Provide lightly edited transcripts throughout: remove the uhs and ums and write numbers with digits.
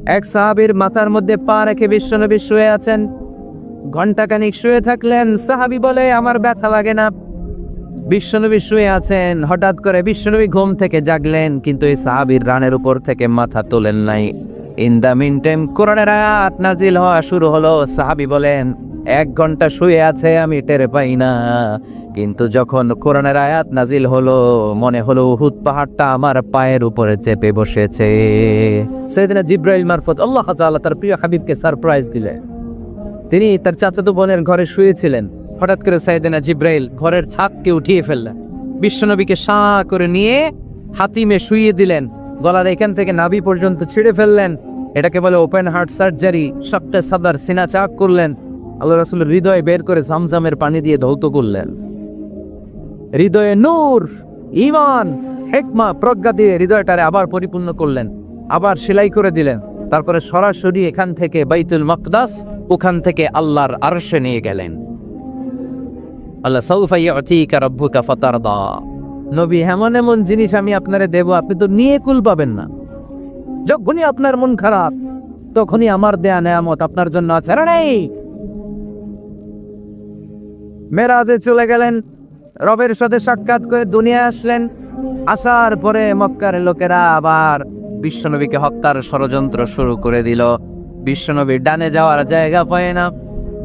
এক সাহাবীর মাথার মধ্যে পা রেখে বিশ্বনবী শুয়ে আছেন। ঘন্টাখানিক শুয়ে থাকলেন। সাহাবী বলে আমার ব্যথা লাগে না। বিশ্বনবী শুয়ে আছেন, হঠাৎ করে বিশ্বনবী ঘুম থেকে জাগলেন, কিন্তু এই সাহাবীর রানের উপর থেকে মাথা তোলেন নাই। ইন দা মিন টাইম কোরআনের আয়াত নাজিল হওয়া শুরু হলো। সাহাবী বলেন 1 ঘন্টা শুয়ে আছে আমি টের পাই না, কিন্তু যখন কোরআনের আয়াত নাজিল হলো মনে হলো উহুদ পাহাড়টা আমার পায়ের উপরে চেপে বসেছে। সাইয়েদনা জিবরাইল মারফত আল্লাহ তাআলা তার প্রিয় হাবিবকে সারপ্রাইজ দিলেন। তিনি তার চাচাতো বোনের ঘরে শুয়েছিলেন। হঠাৎ করে সাইয়েদনা জিবরাইল ঘরের ছাদকে উঠিয়ে ফেললেন, বিশ্বনবীকে শাঁ করে নিয়ে হাতিমে শুইয়ে দিলেন, গলার এখান থেকে নাভি পর্যন্ত ছিঁড়ে ফেললেন। এটাকে বলে ওপেন হার্ট সার্জারি। সবটা সাদার সিনা চাক করলেন। আল্লাহ রাসূলের হৃদয় বের করে জামজামের পানি দিয়ে ধৌত করলেন। হৃদয়ে নূর, ঈমান, হিকমা, প্রজ্ঞা দিয়ে হৃদয়টারে আবার পরিপূর্ণ করলেন, আবার সেলাই করে দিলেন। তারপরে সরাসরি এখান থেকে বাইতুল মাকদাস, ওখান থেকে আল্লাহর আরশে নিয়ে গেলেন। আল্লাহ সাউফা ইউতিকা রাব্বুকা ফাতারদা, নবী এমন এমন জিনিস আমি আপনারে দেব আপনি তো নিয়ে কুল পাবেন না। যখনই আপনার মন খারাপ তখনই আমার দেয়া নেয়ামত আপনার জন্য আছে। নেই মেরাজে চলে গেলেন, রবের সাথে সাক্ষাৎ করে দুনিয়ায় আসলেন। আসার পরে মক্কার লোকেরা আবার বিশ্বনবীকে হত্যার ষড়যন্ত্র শুরু করে দিল। বিশ্বনবী ডানে যাওয়ার জায়গা পায় না,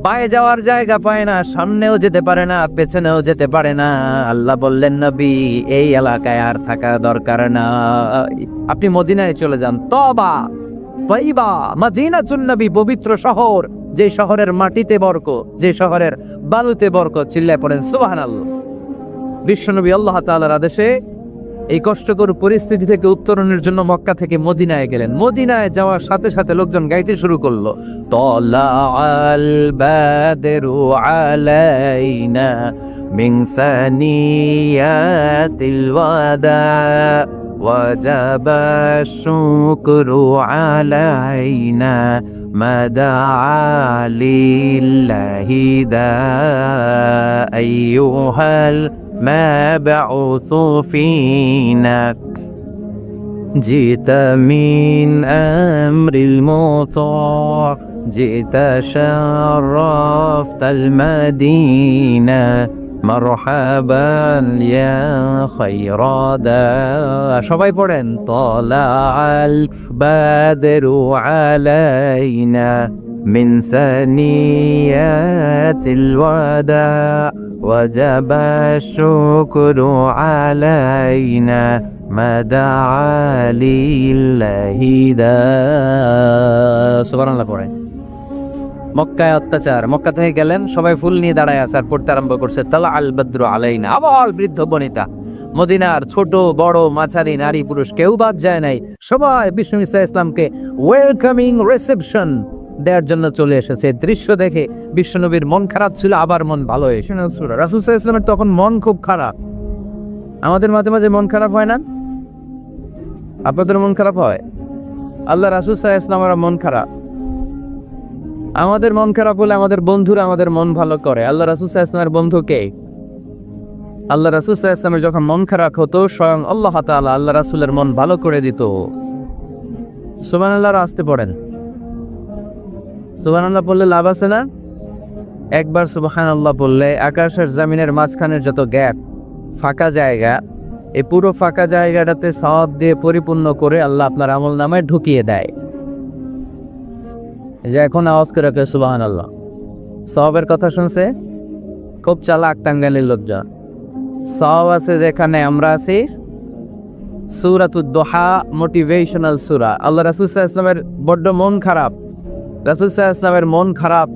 পায়ে যাওয়ার জায়গা পায় না, সামনেও যেতে পারে না, পেছনেও যেতে পারে না। আল্লাহ বললেন নবী এই এলাকায় আর থাকা দরকার না, আপনি মদিনায় চলে যান। তবা তয়বা মদিনাতুন নবী, পবিত্র শহর, যে শহরের মাটিতে বরকত, যে শহরের বালুতে বরকত। চিল্লায় পড়েন সুবহানাল্লাহ। বিশ্বনবী আল্লাহ তাআলার আদেশে এই কষ্টকর পরিস্থিতি থেকে উত্তরণের জন্য মক্কা থেকে মদিনায় গেলেন। মদিনায় যাওয়ার সাথে সাথে লোকজন গাইতে শুরু করলো, তালাআল বাদরু আলাইনা মিন সানিয়াতিল ওয়াদা ওয়াজাবা শুকরু আলাইনা মাদআ লিল্লাহি দা আইয়ুহাল مبعوث فينا جئت من أمر المطاع جئت شرفت المدينة مرحبا يا خير داع সবাই পড়েন طلع البدر علينا من ثنيات الوداع وجب الشكر علينا ما دعا لله داع সুবহানাল্লাহ পড়েন। মক্কায় অত্যাচার, মক্কা থেকে গেলেন, সবাই ফুল নিয়ে দাঁড়ায় আসার পড়তে আরম্ভ করছে তালা আল বদ্র আলাইনা। আবার বৃদ্ধ বনিতা, মদিনার ছোট বড় মাঝারি নারী পুরুষ কেউ বাদ যায় নাই, সবাই বিষ্ণু ঈসা ইসলামকে ওয়েলকামিং রিসেপশন দেওয়ার জন্য চলে এসেছে। দৃশ্য দেখে বিশ্বনবীর মন খারাপ ছিল, আবার মন ভালো হয়েছে। রাসূল সাল্লাল্লাহু আলাইহি ওয়াসাল্লামের তখন মন খুব খারাপ। আমাদের মাঝে মাঝে মন খারাপ হয় না? আপনাদের মন খারাপ হয়? আল্লাহ রাসূল সাল্লাল্লাহু আলাইহি ওয়াসাল্লামের মন খারাপ। আমাদের মন খারাপ হলে আমাদের বন্ধুরা আমাদের মন ভালো করে। আল্লাহ রাসূল সাল্লাল্লাহু আলাইহি ওয়াসাল্লামের বন্ধু কে? আল্লাহ রাসূল সাল্লাল্লাহু আলাইহি ওয়াসাল্লামের যখন মন খারাপ হতো স্বয়ং আল্লাহ তাআলা আল্লাহ রাসূলের মন ভালো করে দিত। সুবহানাল্লাহ আসতে পড়েন। সুবহানাল্লাহ বললে লাভ আছে না? একবার সুবহানাল্লাহ বললে আকাশের জমিনের মাঝখানের যত গ্যাপ, ফাঁকা জায়গা, এই পুরো ফাঁকা জায়গাটাতে সওয়াব দিয়ে পরিপূর্ণ করে আল্লাহ আপনার আমলনামায় ঢুকিয়ে দেয়। এই যে এখন আওয়াজ করে রাখে সুবহানাল্লাহ, সওয়াবের কথা শুনছে? খুব চালাক টাঙ্গাইলের লোকজন। সওয়াব আছে যেখানে আমরা আছি। সূরাতুদ দুহা মোটিভেশনাল সূরা। আল্লাহ রাসূল সাল্লাল্লাহু আলাইহি ওয়াসাল্লামের বড্ড মন খারাপ। রাসূল সাল্লাল্লাহু আলাইহি ওয়াসাল্লামের মন খারাপ,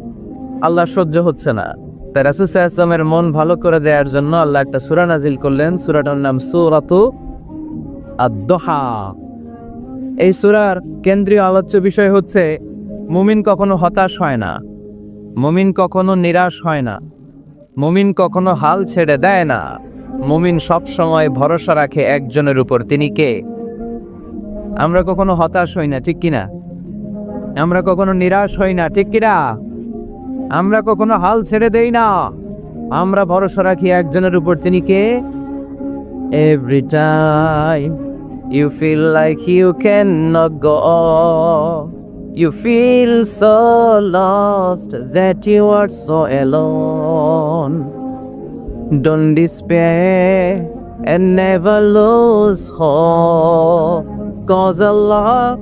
আল্লাহ সহ্য হচ্ছে না। তাই রাসূল সাল্লাল্লাহু আলাইহি ওয়াসাল্লামের মন ভালো করে দেওয়ার জন্য আল্লাহ একটা সূরা নাজিল করলেন। সূরাটার নাম সূরাতু আদ-দুহা। এই সূরার কেন্দ্রীয় আলোচ্য বিষয় হচ্ছে মুমিন কখনো হতাশ হয় না, মুমিন কখনো নিরাশ হয় না, মুমিন কখনো হাল ছেড়ে দেয় না। মুমিন সব সময় ভরসা রাখে একজনের উপর। তিনি কে? আমরা কখনো হতাশ হই না, ঠিক কিনা? আমরা কখনো নিরাশ হই না, ঠিক কিনা? আমরা কখনো হাল ছেড়ে দেই না, আমরা ভরসা রাখি একজনের উপর। তিনি কে? Every time you feel like you cannot go on, You feel so lost that you are so alone. Don't despair and never lose hope, 'cause Allah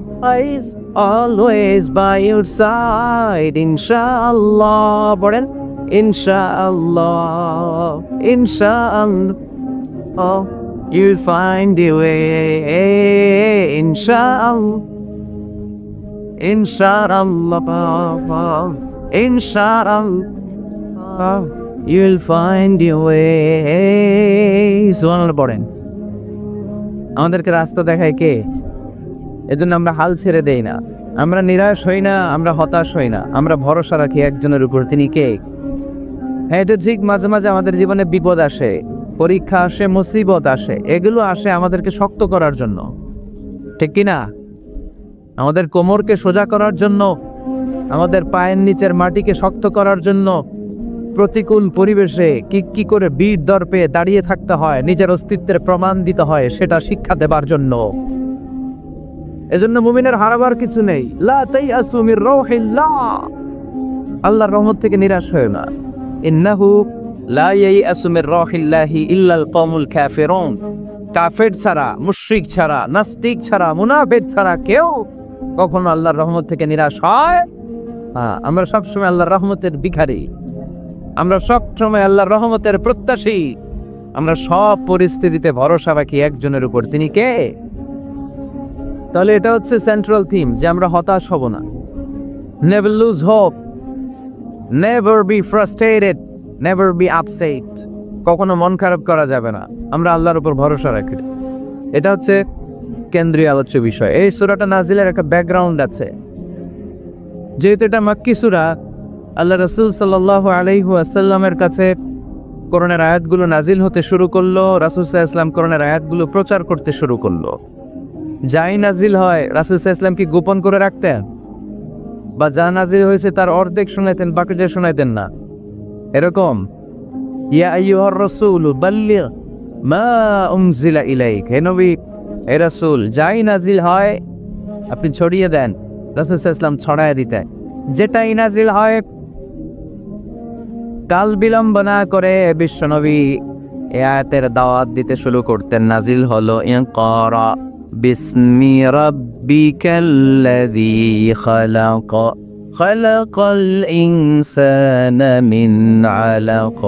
is always by your side. Inshallah, বলেন Inshallah, Inshallah, you'll find your way. Inshallah, Inshallah, Inshallah, you'll find your way. সুবহানাল্লাহ পড়েন। আমাদেরকে রাস্তা দেখায় কে? এজন্য আমরা হাল ছেড়ে দেই না, আমরা নিরাশ হই না, আমরা হতাশ হই না, আমরা ভরসা রাখি একজনের উপর। তিনি কে? হ্যাঁ, এটা ঠিক, মাঝে মাঝে আমাদের জীবনে বিপদ আসে, পরীক্ষা আসে, মুসিবত আসে, এগুলো আসে আমাদেরকে শক্ত করার জন্য, ঠিক কিনা? আমাদের কোমরকে সোজা করার জন্য, আমাদের পায়ের নিচের মাটিকে শক্ত করার জন্য। প্রতিকূল পরিবেশে কি করে বীর দর্পে দাঁড়িয়ে থাকতে হয়, নিজের অস্তিত্বের প্রমাণ দিতে হয়, সেটা শিক্ষা দেবার জন্য। এজন্য মুমিনের হারাবার কিছু নেই। লা তাইয়াসু মির রাউহিল্লাহ, আল্লাহর রহমত থেকে নিরাশ হয় না। ইন্নাহু লা ইয়াইয়াসু মির রাউহিল্লাহি ইল্লাল কওমুল কাফিরুন, কাফের ছাড়া, মুশরিক ছাড়া, নাস্তিক ছাড়া, মুনাফিক ছাড়া কেউ কখনো আল্লাহর রহমত থেকে নিরাশ হয়? আমরা সবসময় আল্লাহর রহমতের ভিখারি, আমরা সবসময় আল্লাহর রহমতের প্রত্যাশী, আমরা সব পরিস্থিতিতে ভরসা রাখি একজনের উপর। তিনি কে? তাহলে এটা হচ্ছে সেন্ট্রাল থিম, যে আমরা হতাশ হব না। Never lose hope, never be frustrated, never be upset. কখনো মন খারাপ করা যাবে না, আমরা আল্লাহর উপর ভরসা রাখি। এটা হচ্ছে কেন্দ্রীয় আলোচ্য বিষয়। এই সূরাটা নাজিলের একটা ব্যাকগ্রাউন্ড আছে। যেহেতু এটা মাক্কি সূরা, আল্লাহ রাসূল সাল্লাল্লাহু আলাইহি ওয়াসাল্লামের কাছে কোরআনের আয়াতগুলো নাজিল হতে শুরু করলো। রাসূল সাল্লাল্লাহু আলাইহি ওয়াসাল্লাম কোরআনের আয়াতগুলো প্রচার করতে শুরু করলো। যাই নাজিল হয় রাসূল সাল্লাল্লাহু আলাইহি ওয়াসাল্লাম কি গোপন করে রাখতেন? বা যা নাজিল হয়েছে তার অর্ধেক শোনাইতেন, বাকিটা শোনাইতেন না? এরকম ইয়া আইয়ুহার রাসূল বাল্লিগ মা উনজিলা ইলাইক, হে নবী, হে রাসূল, যাই নাজিল হয় আপনি ছড়িয়ে দেন। রাসূল সাল্লাল্লাহু আলাইহি ওয়াসাল্লাম ছড়ায় দিতেন। যেটাই নাজিল হয় কাল বিলম্ব না করে বিশ্বনবী এই আয়াতের দাওয়াত দিতে শুরু করতেন। নাজিল হলো ইকরা বিসমি রাব্বিকাল্লাযী খালাক, খালাকাল ইনসানা মিন আলাক,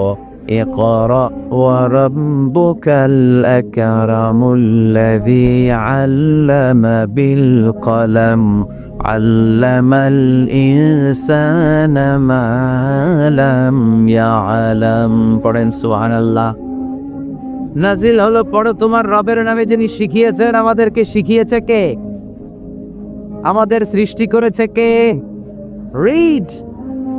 ইকরা ওয়া রাব্বুকাল আকরামুল্লাযী আল্লামা বিল কলম, আল্লামাল ইনসানা মা লাম ইয়ালাম। পড়েন সুবহানাল্লাহ। নাজিল হলো পড়ো তোমার রবের নামে, যিনি শিখিয়েছেন। আমাদেরকে শিখিয়েছে কে? আমাদের সৃষ্টি করেছে কে? Read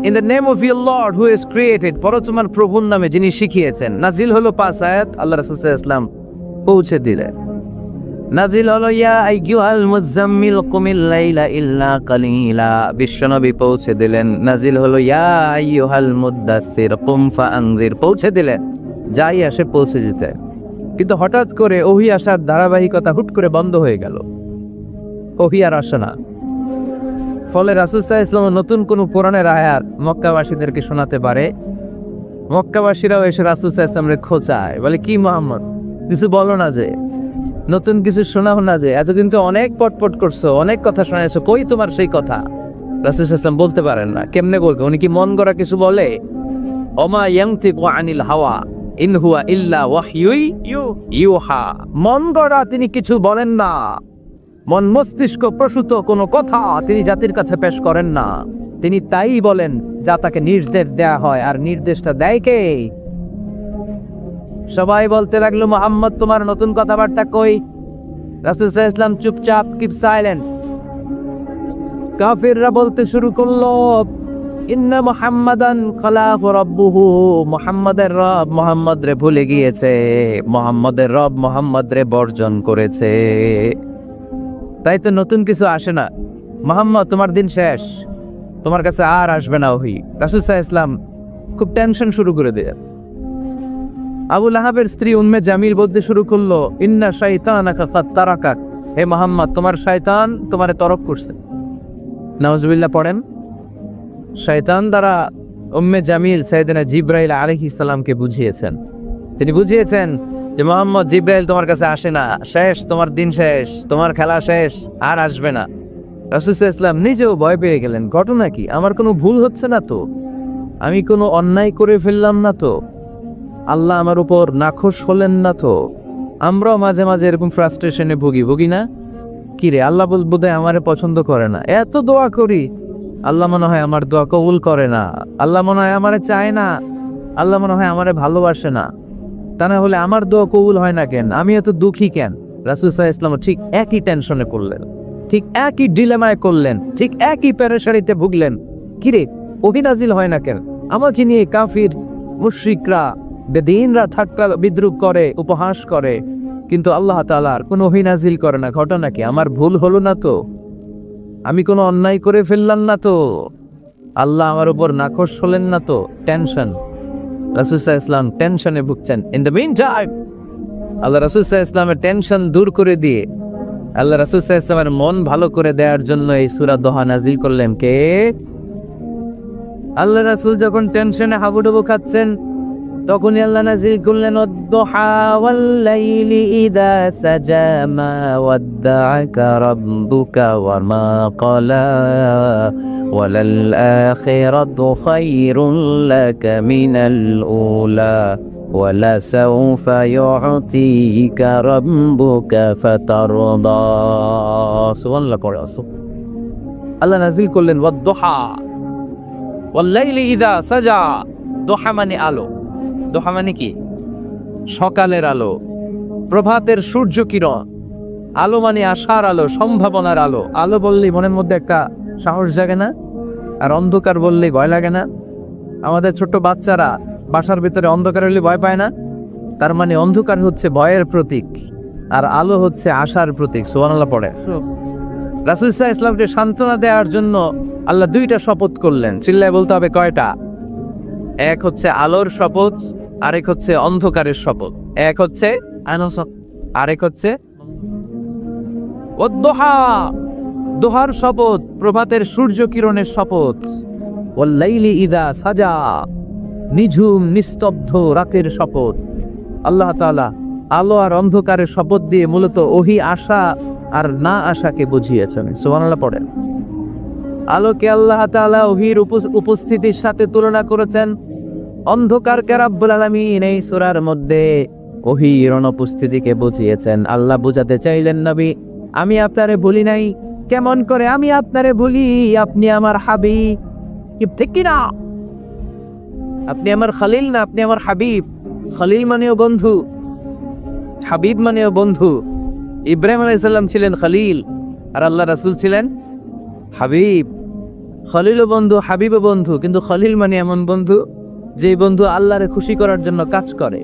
in the name of your lord who is created. পড়ো তোমার প্রভুর নামে, যিনি শিখিয়েছেন। নাজিল হলো 5 আয়াত, আল্লাহ রাসূল সাল্লাল্লাহু আলাইহি ওয়াসাল্লাম পৌঁছে দিলেন। নাজিল হলো ইয়া আইয়ুহাল মুযাম্মিল কুমিল লাইলা ইল্লা কালিলা, বিশ্বনবী পৌঁছে দিলেন। নাজিল হলো ইয়া আইয়ুহাল মুদ্দাসসির কুম ফাআনজির, পৌঁছে দিলেন। যাই আসে পৌঁছে দিতে। কিন্তু হঠাৎ করে ওহী আসার ধারাবাহিকতা হুট করে বন্ধ হয়ে গেল, ওহী আর আসে না। ফলে রাসূল সাল্লাল্লাহু আলাইহি ওয়াসাল্লাম নতুন কোন কোরআনের আয়াত মক্কাবাসীদেরকে শোনাতে পারে। মক্কাবাসীরাও এসে রাসূল সাল্লাল্লাহু আলাইহি ওয়াসাল্লামকে খোঁচায়, বলে কি মুহাম্মদ, কিছু বলো না, যে নতুন কিছু শোনাও না, যে এতদিন তো অনেক পটপট করছো, অনেক কথা শোনাইছো, কই তোমার সেই কথা? রাসূল সাল্লাল্লাহু আলাইহি ওয়াসাল্লাম বলতে পারেন না। কেমনে বলবে? উনি কি মন গড়া কিছু বলে? ওমা ইয়ানতিকু আনিল হাওয়া ইন হুয়া ইল্লা ওয়াহয়ুই ইউহা। মন গড়া তিনি কিছু বলেন না, মন মস্তিষ্ক প্রসূত কোনো কথা তিনি জাতির কাছে পেশ করেন না। তিনি তাই বলেন যা তাকে নির্দেশ দেয়া হয়। আর নির্দেশটা দেয় কে? সবাই বলতে লাগলো মুহাম্মদ তোমার নতুন কথাবার্তা কই? রাসূল সাল্লাল্লাহু আলাইহি ওয়াসাল্লাম চুপচাপ, কিপ সাইলেন্ট। কাফিররা বলতে শুরু করলো ইন্না মুহাম্মাদান খালাহু রাব্বুহু, মুহাম্মাদের রব মুহাম্মদ রে ভুলে গিয়েছে, মুহাম্মাদের রব মুহাম্মদ রে বর্জন করেছে। তাই তো নতুন কিছু আসে না। মুহাম্মদ তোমার দিন শেষ, তোমার কাছে আর আসবে না ওহী। রাসূল সাল্লাল্লাহু আলাইহি ওয়াসাল্লাম খুব টেনশন শুরু করে দিলেন। আবু লাহাবের স্ত্রী উম্মে জামিল বলতে শুরু করলো ইন্না শাইতানাকা ফাত্তারাকাক, হে মুহাম্মদ তোমার শয়তান তোমারে তরক করছে। নাউজুবিল্লাহ পড়েন। শয়তান দ্বারা উম্মে জামিল সাইয়েদনা জিবরাইল আলাইহিস সালামকে বুঝিয়েছেন। তিনি বুঝিয়েছেন যে মোহাম্মদ, জিবরাইল তোমার কাছে আসে না, শেষ, তোমার দিন শেষ, তোমার খেলা শেষ, আর আসবে না। রাসূল সাল্লাল্লাহু আলাইহি ওয়াসাল্লাম নিজেও ভয় পেয়ে গেলেন। ঘটনা কি? আমার কোনো ভুল হচ্ছে না তো? আমি কোনো অন্যায় করে ফেললাম না তো? আল্লাহ আমার উপর নাখোশ হলেন না তো? আমরাও মাঝে মাঝে এরকম ফ্রাস্ট্রেশনে ভুগি না? কিরে, আল্লাহ বোধহয় আমারে পছন্দ করে না, এত দোয়া করি, আল্লাহ মনে হয় আমার দোয়া কবুল করে না, আল্লাহ মনে হয় আমারে চায় না, আল্লাহ মনে হয় আমারে ভালোবাসে না। তা না হলে আমার দোয়া কবুল হয় না কেন? আমি এত দুঃখী কেন? রাসূল সাল্লাল্লাহু আলাইহি ওয়াসাল্লাম ঠিক একই টেনশনে করলেন, ঠিক একই ডিলেমায় করলেন, ঠিক একই পেরেশানিতে ভুগলেন। কিরে, ওহী নাজিল হয় না কেন? আমাকে নিয়ে কাফির মুশরিকরা বেদিনরা ঠাট্টা বিদ্রুপ করে, উপহাস করে, কিন্তু আল্লাহ তাআলার কোনো ওহী নাজিল করে না। ঘটনা কি? আমার ভুল হলো না তো? আমি কোনো অন্যায় করে ফেললাম না তো? আল্লাহ আমার উপর নাখোশ হলেন না তো? টেনশন। রাসূল সাল্লাল্লাহু আলাইহি ওয়াসাল্লাম টেনশনে ভুগছেন। ইন দ্য মিন টাইম আল্লাহ রাসূল সাল্লাল্লাহু আলাইহি ওয়াসাল্লামের টেনশন দূর করে দিয়ে, আল্লাহ রাসূল সাল্লাল্লাহু আলাইহি ওয়াসাল্লামের মন ভালো করে দেওয়ার জন্য এই সূরা দোহা নাজিল করলেন কে? আল্লাহ রাসূল যখন টেনশনে হাবুডুবু খাচ্ছেন, তখনই আল্লাহ নাজিল করলেন ওয়াদ-দুহা ওয়াল-লাইলি ইযা সাজা মা ওয়াদ্দাআকা রাব্বুকা ওয়া মা ক্বালা ওয়ালাল আখিরাতু খায়রুল লাকা মিনাল উলা ওয়ালাসাউফা ইউ'তিকা রাব্বুকা ফাতারদা। সুবহানাল্লাহ পড়ে আসো। আল্লাহ নাজিল করলেন ওয়াদ-দুহা ওয়াল-লাইলি ইযা সাজা। দুহা মানে আলো। দোহা মানে কি? সকালের আলো, প্রভাতের সূর্য কিরণ। আলো মানে আশার আলো, সম্ভাবনার আলো। আলো বললেই মনের মধ্যে একটা সাহস জাগে না? আর অন্ধকার বললেই ভয় লাগে না? আমাদের ছোট্ট বাচ্চারা বাসার ভিতরে অন্ধকার হলে ভয় পায় না? তার মানে অন্ধকার হচ্ছে ভয়ের প্রতীক, আর আলো হচ্ছে আশার প্রতীক। সুবহানাল্লাহ পড়ে। রাসূল সাল্লাল্লাহু আলাইহি ওয়াসাল্লামকে সান্ত্বনা দেওয়ার জন্য আল্লাহ দুইটা শপথ করলেন। চিল্লায় বলতে হবে কয়টা? এক হচ্ছে আলোর শপথ, আরেক হচ্ছে অন্ধকারের শপথ। এক হচ্ছে আরেক হচ্ছে ওয়াদ-দুহা, দোহার শপথ, প্রভাতের সূর্য কিরণের শপথ। ওয়াল-লাইলি ইযা সাজা, নিঝুম নিস্তব্ধ রাতের শপথ। আল্লাহ তাআলা আলো আর অন্ধকারের শপথ দিয়ে মূলত ওহী আশা আর না আশাকে বুঝিয়েছেন। সুবহানাল্লাহ পড়েন। আলোকে আল্লাহ তাআলা ওহীর উপস্থিতির সাথে তুলনা করেছেন। অন্ধকারকে রাব্বুল আলামিন এই সূরার মধ্যে ওহীর অনুপস্থিতিকে বুঝিয়েছেন। আল্লাহ বুঝাতে চাইলেন, নবী আমি আপনারে ভুলি নাই। কেমন করে আমি আপনারে ভুলি? আপনি আমার হাবিব, ঠিক কি না? আপনি আমার খলিল না, আপনি আমার হাবিব। খলিল মানেও বন্ধু, হাবিব মানেও বন্ধু। ইব্রাহিম আলাইহিস সালাম ছিলেন খলিল, আর আল্লাহ রাসূল ছিলেন হাবিব। খলিলও বন্ধু, হাবিবও বন্ধু, কিন্তু খলিল মানে এমন বন্ধু যেই বন্ধু আল্লাহরে খুশি করার জন্য কাজ করে,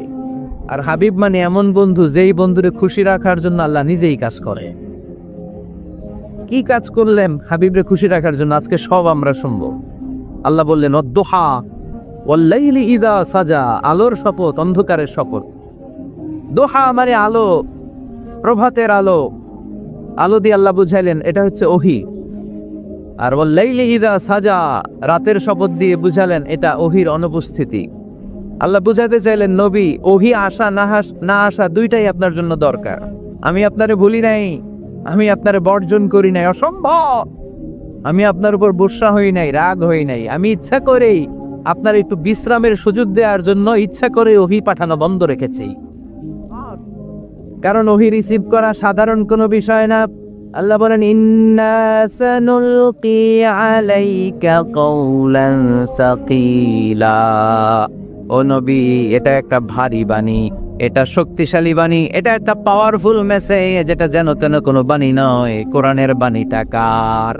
আর হাবিব মানে এমন বন্ধু যেই বন্ধুরে খুশি রাখার জন্য আল্লাহ নিজেই কাজ করে। কি কাজ করলেন হাবিবরে খুশি রাখার জন্য? আজকে সব আমরা শুনবো। আল্লাহ বললেন ওয়াদ-দুহা ওয়াল-লাইলি ইযা সাজা, আলোর শপথ, অন্ধকারের শপথ। দোহা মানে আলো, প্রভাতের আলো। আলো দিয়ে আল্লাহ বুঝাইলেন এটা হচ্ছে ওহী। আর ওয়াল-লাইলি ইযা সাজা, রাতের শপথ দিয়ে বুঝালেন এটা ওহীর অনুপস্থিতি। আল্লাহ বুঝাতে চাইলেন, নবী ওহী আসা না আসা দুইটাই আপনার জন্য দরকার। আমি আপনারে ভুলি নাই, আমি আপনারে বর্জন করি নাই, অসম্ভব। আমি আপনার উপর গুসা হই নাই, রাগ হই নাই। আমি ইচ্ছা করেই আপনার একটু বিশ্রামের সুযোগ দেওয়ার জন্য ইচ্ছা করে ওহী পাঠানো বন্ধ রেখেছি। কারণ ওহী রিসিভ করা সাধারণ কোনো বিষয় না। আল্লাহ বলেন ইন্না সানুলকি আলাইকা কাওলান সাকিলা। ও নবী, এটা একটা ভারী বাণী, এটা শক্তিশালী বাণী, এটা একটা পাওয়ারফুল মেসেজ, যেটা যেন তেন কোনো বাণী নয়। কোরআনের বাণীটা কার?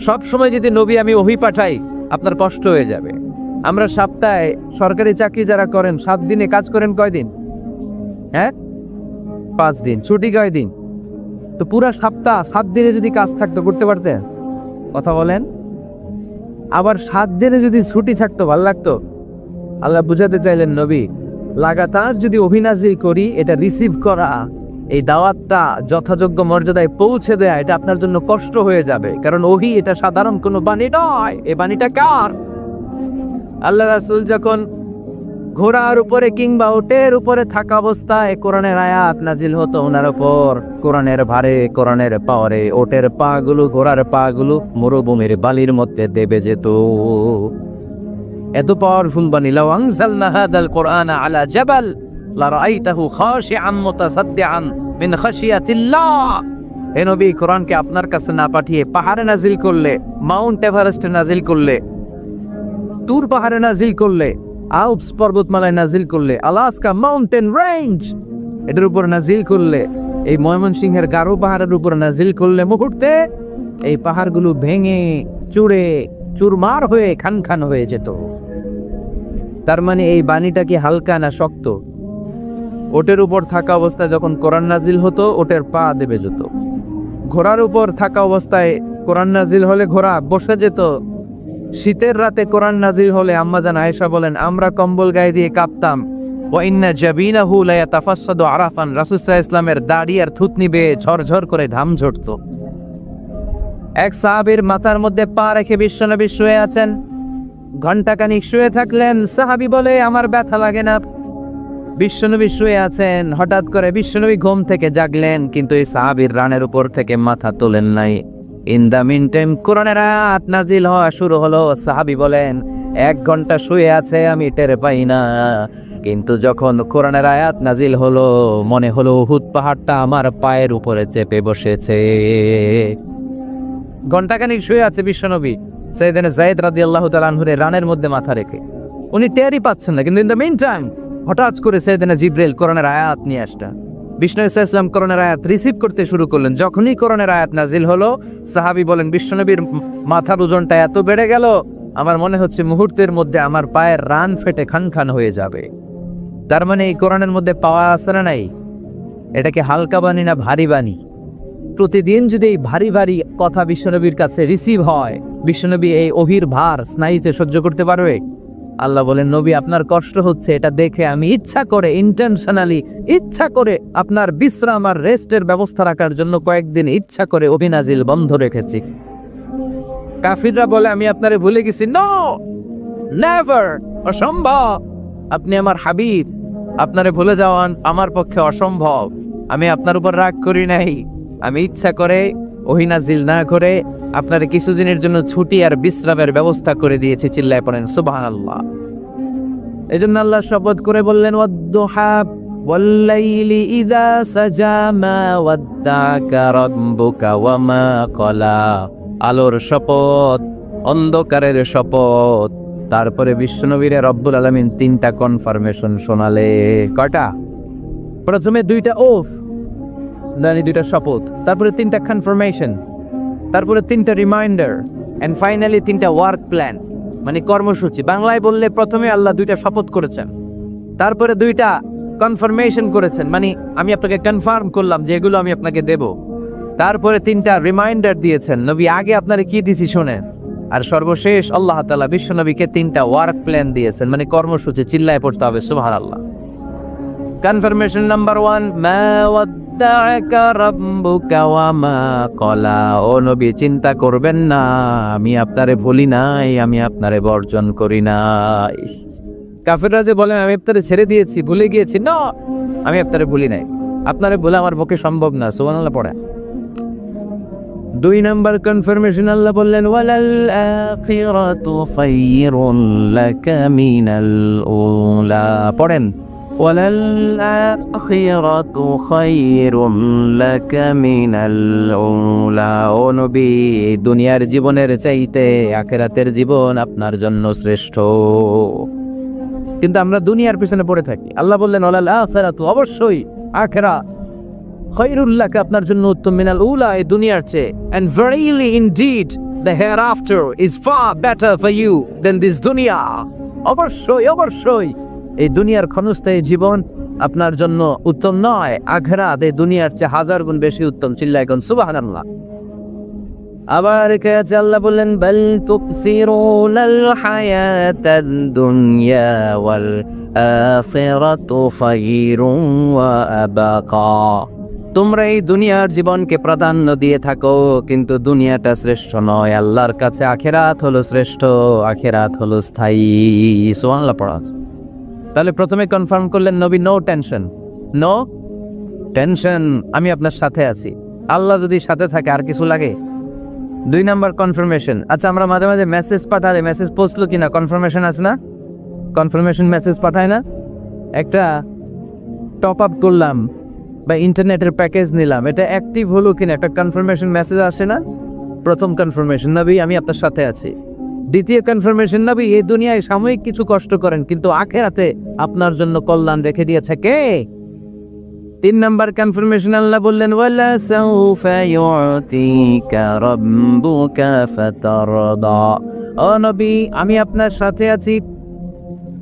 সব সময় যদি নবী আমি ওহী পাঠাই আপনার কষ্ট হয়ে যাবে। আমরা সপ্তাহে সরকারি চাকরি যারা করেন 7 দিনে কাজ করেন কয়দিন? হ্যাঁ, 5 দিন। ছুটি কয়দিন? তো পুরা সপ্তাহ 7 দিনে যদি কাজ থাকতো করতে পারতেন? কথা বলেন। আবার 7 দিনে যদি ছুটি থাকতো ভাল লাগতো? আল্লাহ বুঝাতে চাইলেন, নবী লাগাতার যদি ওহী নাযিল করি, এটা রিসিভ করা এই দাওয়াতটা যথাযোগ্য মর্যাদায় পৌঁছে দেয়া এটা আপনার জন্য কষ্ট হয়ে যাবে, কারণ ওহী এটা সাধারণ কোনো বাণী নয়। এই বাণীটা কার? আল্লাহ রাসূল যখন ঘোড়ার উপরে কিংবা উটের উপরে থাকা অবস্থায় কোরআনের আয়াত নাজিল হতো ওনার উপর, কোরআনের ভারে, কোরআনের পাওয়ারে ওটের পা গুলো, ঘোড়ার পা গুলো মরুভূমির বালির মধ্যে দেবে যেত। এত পাওয়ারফুল বাণী। লাউ আনজালনা হাযাল কুরআনা আলা জাবাল লারাআইতাহু খাশিআন মুতাসাদ্দিআন মিন খাশিয়াতিল্লাহ। হে নবী, কোরআনকে আপনার কাছে না পাঠিয়ে পাহাড়ে নাজিল করলে, মাউন্ট এভারেস্টে নাজিল করলে, তুর পাহাড়ে নাজিল করলে, আল্পস পর্বতমালায় নাজিল করলে, আলাস্কা মাউন্টেন রেঞ্জ এটার উপর নাজিল করলে, এই ময়মনসিংহের গারো পাহাড়ের উপর নাজিল করলে, মুহূর্তে এই পাহাড়গুলো ভেঙে চুরে চুরমার হয়ে খান খান হয়ে যেত। তার মানে এই বাণীটা কি হালকা না শক্ত? ওটের উপর থাকা অবস্থায় যখন কোরআন নাজিল হতো ওটের পা দেবে যেত। ঘোড়ার উপর থাকা অবস্থায় কোরআন নাজিল হলে ঘোড়া বসে যেত। শীতের রাতে কোরআন নাজিল হলে আম্মাজান আয়েশা বলেন আমরা কম্বল গায়ে দিয়ে কাঁপতাম। ওয়া ইন্না জাবিনাহু লা ইয়াতাফাসসাদু আরাফান, রাসূল সাল্লাল্লাহু আলাইহি ওয়াসাল্লামের দাড়ি আর থুতনি বেয়ে ঝরঝর করে ঘাম ঝরতো। এক সাহাবীর মাথার মধ্যে পা রেখে বিশ্বনবী শুয়ে আছেন। ঘণ্টাখানিক শুয়ে থাকলেন। সাহাবী বলে আমার ব্যথা লাগে না। বিশ্বনবী শুয়ে আছেন, হঠাৎ করে বিশ্বনবী ঘুম থেকে জাগলেন, কিন্তু এই সাহাবীর রানের উপর থেকে মাথা তোলেন নাই। ইন দা মিন টাইম কোরআনের আয়াত নাজিল হওয়া শুরু হলো। সাহাবী বলেন 1 ঘন্টা শুয়ে আছে আমি টের পাই না, কিন্তু যখন কোরআনের আয়াত নাজিল হলো মনে হলো উহুদ পাহাড়টা আমার পায়ের উপরে চেপে বসেছে। ঘণ্টাখানিক শুয়ে আছে বিশ্বনবী সাইয়েদনা যায়েদ রাদিয়াল্লাহু তাআলা আনহুর রানের মধ্যে মাথা রেখে। উনি টেরই পাচ্ছেন না, কিন্তু ইন দ্য মিন টাইম হঠাৎ করে সাইয়েদনা জিবরাইল কোরআনের আয়াত নিয়ে আসটা। বিষ্ণু ইসলাম কোরআনের আয়াত রিসিভ করতে শুরু করলেন। যখনই কোরআনের আয়াত নাজিল হলো সাহাবী বলেন বিশ্বনবীর মাথার ওজনটা এত বেড়ে গেল আমার মনে হচ্ছে মুহূর্তের মধ্যে আমার পায়ের রান ফেটে খান খান হয়ে যাবে। তার মানে এই কোরআনের মধ্যে পাওয়া আছে না নাই? এটাকে হালকা বাণী না ভারী বাণী? প্রতিদিন যদি এই ভারী ভারী কথা বিশ্বনবীর কাছে রিসিভ হয়, বিশ্বনবী এই অভির ভার স্নায়ুতে সহ্য করতে পারবে? আল্লাহ বলেন নবী আপনার কষ্ট হচ্ছে, এটা দেখে আমি ইচ্ছা করে ইন্টেনশনালি ইচ্ছা করে আপনার বিশ্রাম আর রেস্টের ব্যবস্থা রাখার জন্য কয়েকদিন ইচ্ছা করে অভিনাজিল বন্ধ রেখেছি। কাফিররা বলে আমি আপনারে ভুলে গেছি। নো, নেভার, অসম্ভব। আপনি আমার হাবিব, আপনারে ভুলে যাওয়া আমার পক্ষে অসম্ভব। আমি আপনার উপর রাগ করি নাই, আমি ইচ্ছা করে ওহিনাজিল না করে আপনার কিছুদিনের জন্য ছুটি আর বিশ্রামের ব্যবস্থা করে দিয়েছি। চিল্লায় পড়েন সুবহানাল্লাহ। এই জন্য আল্লাহ শপথ করে বললেন ওয়াদ-দুহা ওয়াল-লাইলি ইযা সাজা মা ওয়াদ্দাকা রাব্বুকা ওয়া মা ক্বালা। আলোর শপথ, অন্ধকারের শপথ। তারপরে বিশ্বনবীরে রব্বুল আলামিন 3টা কনফার্মেশন শোনালে। কয়টা? প্রথমে 2টা ওফ, মানে 2টা শপথ, তারপরে 3টা কনফার্মেশন, তারপরে 3টা রিমাইন্ডার, এন্ড ফাইনালি 3টা ওয়ার্ক প্ল্যান, মানে কর্মসূচি। বাংলায় বললে প্রথমে আল্লাহ 2টা শপথ করেছেন, তারপরে 2টা কনফার্মেশন করেছেন, মানে আমি আপনাকে কনফার্ম করলাম যে এগুলো আমি আপনাকে দেব। তারপরে 3টা রিমাইন্ডার দিয়েছেন, নবী আগে আপনারে কি দিছি শোনেন। আর সর্বশেষ আল্লাহ তাআলা বিশ্বনবীকে 3টা ওয়ার্ক প্ল্যান দিয়েছেন, মানে কর্মসূচি। চিল্লায় পড়তে হবে সুবহানাল্লাহ। কনফার্মেশন নাম্বার 1, মা ওয়াদ্দাআকা রাব্বুকা ওয়া মা ক্বালা। ও নবী চিন্তা করবেন না, আমি আপনারে ভুলি নাই, আমি আপনারে বর্জন করি নাই। কাফেররা যে বলেন আমি আপনারে ছেড়ে দিয়েছি, ভুলে গিয়েছি, না, আমি আপনারে ভুলি নাই, আপনারে ভুলা আমার পক্ষে সম্ভব না। সুবহানাল্লাহ পড়ে। 2 নাম্বার কনফার্মেশন আল্লাহ বললেন ওয়ালাল আখিরাতু খায়রুন লাকা মিনাল উলা। পড়েন ওয়ালাল আখিরাতু খায়রুন লাকা মিনাল উলা। ও নবী দুনিয়ার জীবনের চাইতে আখিরাতের জীবন আপনার জন্য শ্রেষ্ঠ। কিন্তু আমরা দুনিয়ার পিছনে পড়ে থাকি। আল্লাহ বললেন ওয়ালাল আখিরাতু, অবশ্যই আখিরাত, খায়রুল লাকা আপনার জন্য উত্তম, মিনাল উলা এই দুনিয়ার চেয়ে, and verily indeed the hereafter is far better for you than this dunya। অবশ্যই অবশ্যই এই দুনিয়ার ক্ষণস্থায়ী জীবন আপনার জন্য উত্তম নয়, আখিরাত এই দুনিয়ার চেয়ে 1000 গুণ বেশি উত্তম। চিল্লায় কোন সুবহানাল্লাহ। আবার কাছে আল্লাহ বললেন বাল তুকসিরুনাল হায়াতাদ দুনিয়া ওয়াল আখিরাতু খায়রুন ওয়া আবাকা। তোমরা এই দুনিয়ার জীবনকে প্রাধান্য দিয়ে থাকো, কিন্তু দুনিয়াটা শ্রেষ্ঠ নয়, আল্লাহর কাছে আখিরাত হলো শ্রেষ্ঠ, আখিরাত হলো স্থায়ী। সুবহানাল্লাহ পড়া। তাহলে প্রথমে কনফার্ম করলেন নবী নো টেনশন, নো টেনশন, আমি আপনার সাথে আছি। আল্লাহ যদি সাথে থাকে আর কিছু লাগে? 2 নাম্বার কনফার্মেশন। আচ্ছা, আমরা মাঝে মাঝে মেসেজ পাঠালে মেসেজ পৌঁছলো কিনা কনফার্মেশন আছে না? কনফার্মেশন মেসেজ পাঠায় না? একটা টপ আপ করলাম বা ইন্টারনেটের প্যাকেজ নিলাম, এটা অ্যাক্টিভ হলো কিনা একটা কনফার্মেশন মেসেজ আসে না? প্রথম কনফার্মেশন, নবী আমি আপনার সাথে আছি। দ্বিতীয় কনফার্মেশন, নবী এই দুনিয়ায় সাময়িক কিছু কষ্ট করেন, কিন্তু আখিরাতে আপনার জন্য কল্যাণ রেখে দিয়েছে কে? 3 নাম্বার কনফার্মেশন, আল্লাহ বললেন ওয়ালা সাউফা ইউতিকা রাব্বুকা ফাতারদা। ও নবী আমি আপনার সাথে আছি,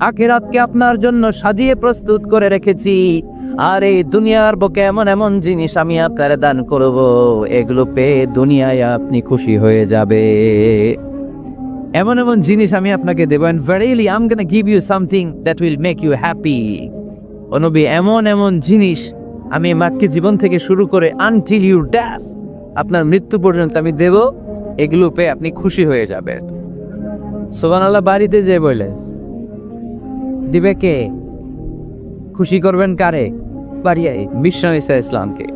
আখিরাতকে আপনার জন্য সাজিয়ে প্রস্তুত করে রেখেছি, আর এই দুনিয়ার বুকে এমন এমন জিনিস আমি আপনারে দান করব, এগুলো পেয়ে দুনিয়ায় আপনি খুশি হয়ে যাবে। এমন এমন জিনিস আমি আপনাকে দেব, and verily I'm gonna give you something that will make you happy। ও নবী এমন এমন জিনিস আমি মাক্কি জীবন থেকে শুরু করে until you die, আপনার মৃত্যু পর্যন্ত আমি দেব, এগুলো পেয়ে আপনি খুশি হয়ে যাবেন। সুবহানাল্লাহ। বাড়িতে যে বলে দিবে কে? খুশি করবেন কারে? বাড়িয়ে বিশ্বনবী ইসলামকে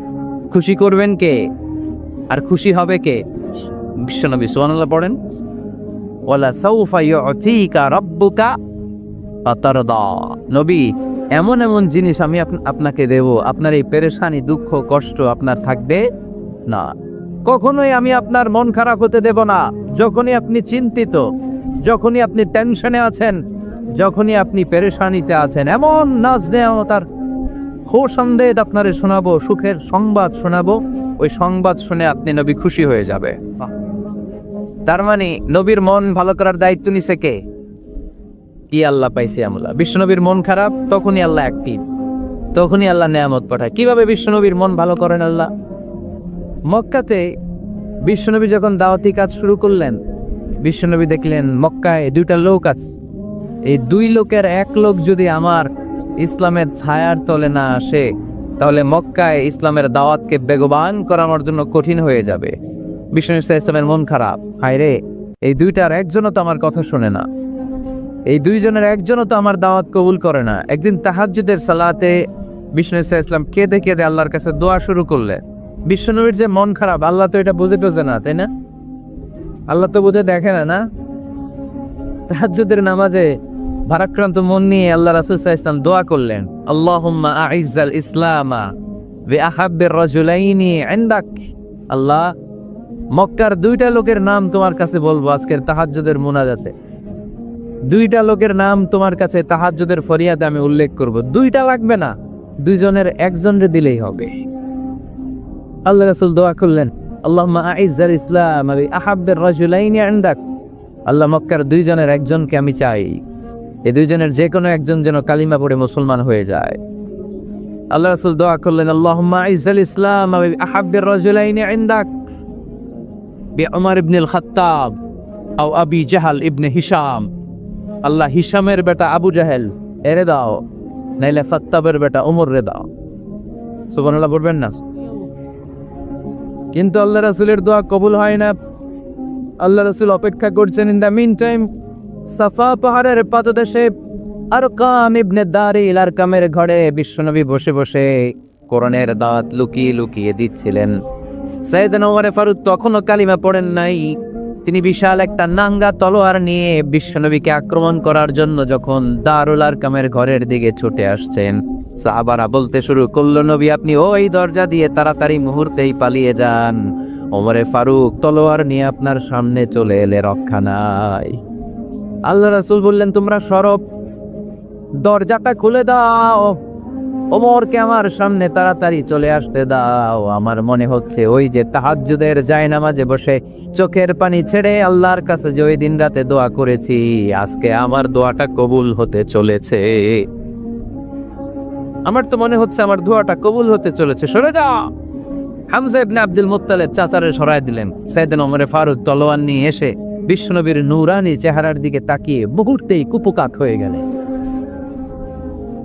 খুশি করবেন কে? আর খুশি হবে কে? বিশ্বনবী। সুবহানাল্লাহ পড়েন। ওয়ালা সাউফা ইউতিকা রাব্বুকা ফাতারদা। নবী এমন এমন জিনিস আমি আপনাকে দেব, আপনার এই পেরেশানি দুঃখ কষ্ট আপনার থাকবে না, কখনোই আমি আপনার মন খারাপ হতে দেব না। যখনই আপনি চিন্তিত, যখনই আপনি টেনশনে আছেন, যখনই আপনি পেরেশানিতে আছেন, এমন নাজ নেয়ামতার সন্দেহ আপনারে শোনাবো, সুখের সংবাদ শোনাবো, ওই সংবাদ শুনে আপনি নবী খুশি হয়ে যাবে। তার মানে নবীর মন ভালো করার দায়িত্ব নিছে কে? কি আল্লাহ পাইছে আমলা। বিশ্বনবীর মন খারাপ, তখনই আল্লাহ অ্যাক্টিভ, তখনই আল্লাহ নেয়ামত পাঠায়। কিভাবে বিশ্বনবীর মন ভালো করেন আল্লাহ? মক্কাতে বিশ্বনবী যখন দাওয়াতি কাজ শুরু করলেন, বিশ্বনবী দেখলেন মক্কায় 2টা লোক আছে, এই 2 লোকের 1 লোক যদি আমার ইসলামের ছায়ার তলে না আসে, তাহলে মক্কায় ইসলামের দাওয়াতকে বেগবান করানোর জন্য কঠিন হয়ে যাবে। বিশ্বনবী ইসলামের মন খারাপ, হায় রে, এই 2টার একজনও তো আমার কথা শোনে না, এই 2 জনের একজনও তো আমার দাওয়াত কবুল করে না। একদিন তাহাজ্জুদের সালাতে বিশ্বনবী ইসলাম কেঁদে কেঁদে আল্লাহর কাছে দোয়া শুরু করলেন। বিশ্বনবীর যে মন খারাপ, আল্লাহ তো এটা বুঝে টোঝে না, তাই না? আল্লাহ তো বুঝে দেখে না, না? তাহাজ্জুদের নামাজে ভারাক্রান্ত মন নিয়ে আল্লাহ রাসূল সাল্লাল্লাহু আলাইহি ওয়াসাল্লাম দোয়া করলেন, আল্লাহুম্মা আইজ্জাল ইসলামা বিআহাব্বির রাজুলাইনি ইনদাক। আল্লাহ, মক্কার 2টা লোকের নাম তোমার কাছে বলবো আজকের তাহাজ্জুদের মুনাজাতে, 2টা লোকের নাম তোমার কাছে তাহাজ্জুদের ফরিয়াদে আমি উল্লেখ করব। 2টা লাগবে না, 2 জনের একজনরে দিলেই হবে। আল্লাহ রাসূল দোয়া করলেন, আল্লাহুম্মা আইজ্জাল ইসলামা বিআহাব্বির রাজুলাইনি ইনদাক। আল্লাহ, মক্কার 2 জনের একজনকে আমি চাই, এই 2 জনের যে কোনো একজন যেন কালিমা পড়ে মুসলমান হয়ে যায়। আল্লাহ রাসূল দোয়া করলেন, আল্লাহুম্মা আইজ্জাল ইসলামা বিআহাব্বির রাজুলাইনি ইনদাক বিউমর ইবনুল খাত্তাব আও আবি জাহল ইবনে হিশাম। আল্লাহ, হিশামের বেটা আবু জাহেল এরে দাও, নাইলে খাত্তাবের বেটা উমর রে দাও। সুবহানাল্লাহ বলবেন না? কিন্তু আল্লাহ রাসূলের দোয়া কবুল হয় না। আল্লাহ রাসূল অপেক্ষা করছেন। ইন দ্য মিন টাইম সাফা পাহাড়ের পাদদেশে আরকাম ইবনে দারিল আরকামের ঘরে বিশ্বনবী বসে বসে কোরআনের দাওয়াত লুকিয়ে লুকিয়ে দিচ্ছিলেন। সাইয়েদনা ওমর ফারুক তখনও কালিমা পড়েন নাই। তিনি বিশাল একটা নাঙ্গা তলোয়ার নিয়ে বিশ্বনবীকে আক্রমণ করার জন্য যখন দারুল আরকামের ঘরের দিকে ছুটে আসছেন, সাহাবারা বলতে শুরু করলো, নবী আপনি ওই দরজা দিয়ে তাড়াতাড়ি মুহূর্তেই পালিয়ে যান, ওমরে ফারুক তলোয়ার নিয়ে আপনার সামনে চলে এলে রক্ষা নাই। আল্লাহ রাসূল বললেন, তোমরা সরব, দরজাটা খুলে দাও, ওমরকে আমার সামনে তাড়াতাড়ি চলে আসতে দাও। আমার মনে হচ্ছে ওই যে তাহাজ্জুদের জায়নামাজে বসে চোখের পানি ছেড়ে আল্লাহর কাছে যে ওই দিন রাতে দোয়া করেছি, আজকে আমার দোয়াটা কবুল হতে চলেছে। আমার তো মনে হচ্ছে আমার দোয়াটা কবুল হতে চলেছে, সরে যাও। হামজা ইবনে আব্দুল মুত্তালিব চাচারে সরায় দিলেন। সাইয়েদনা ওমর ফারুক তলোয়ার নিয়ে এসে বিশ্বনবীর নূরানি চেহারার দিকে তাকিয়ে মুহূর্তেই কুপকাত হয়ে গেলেন।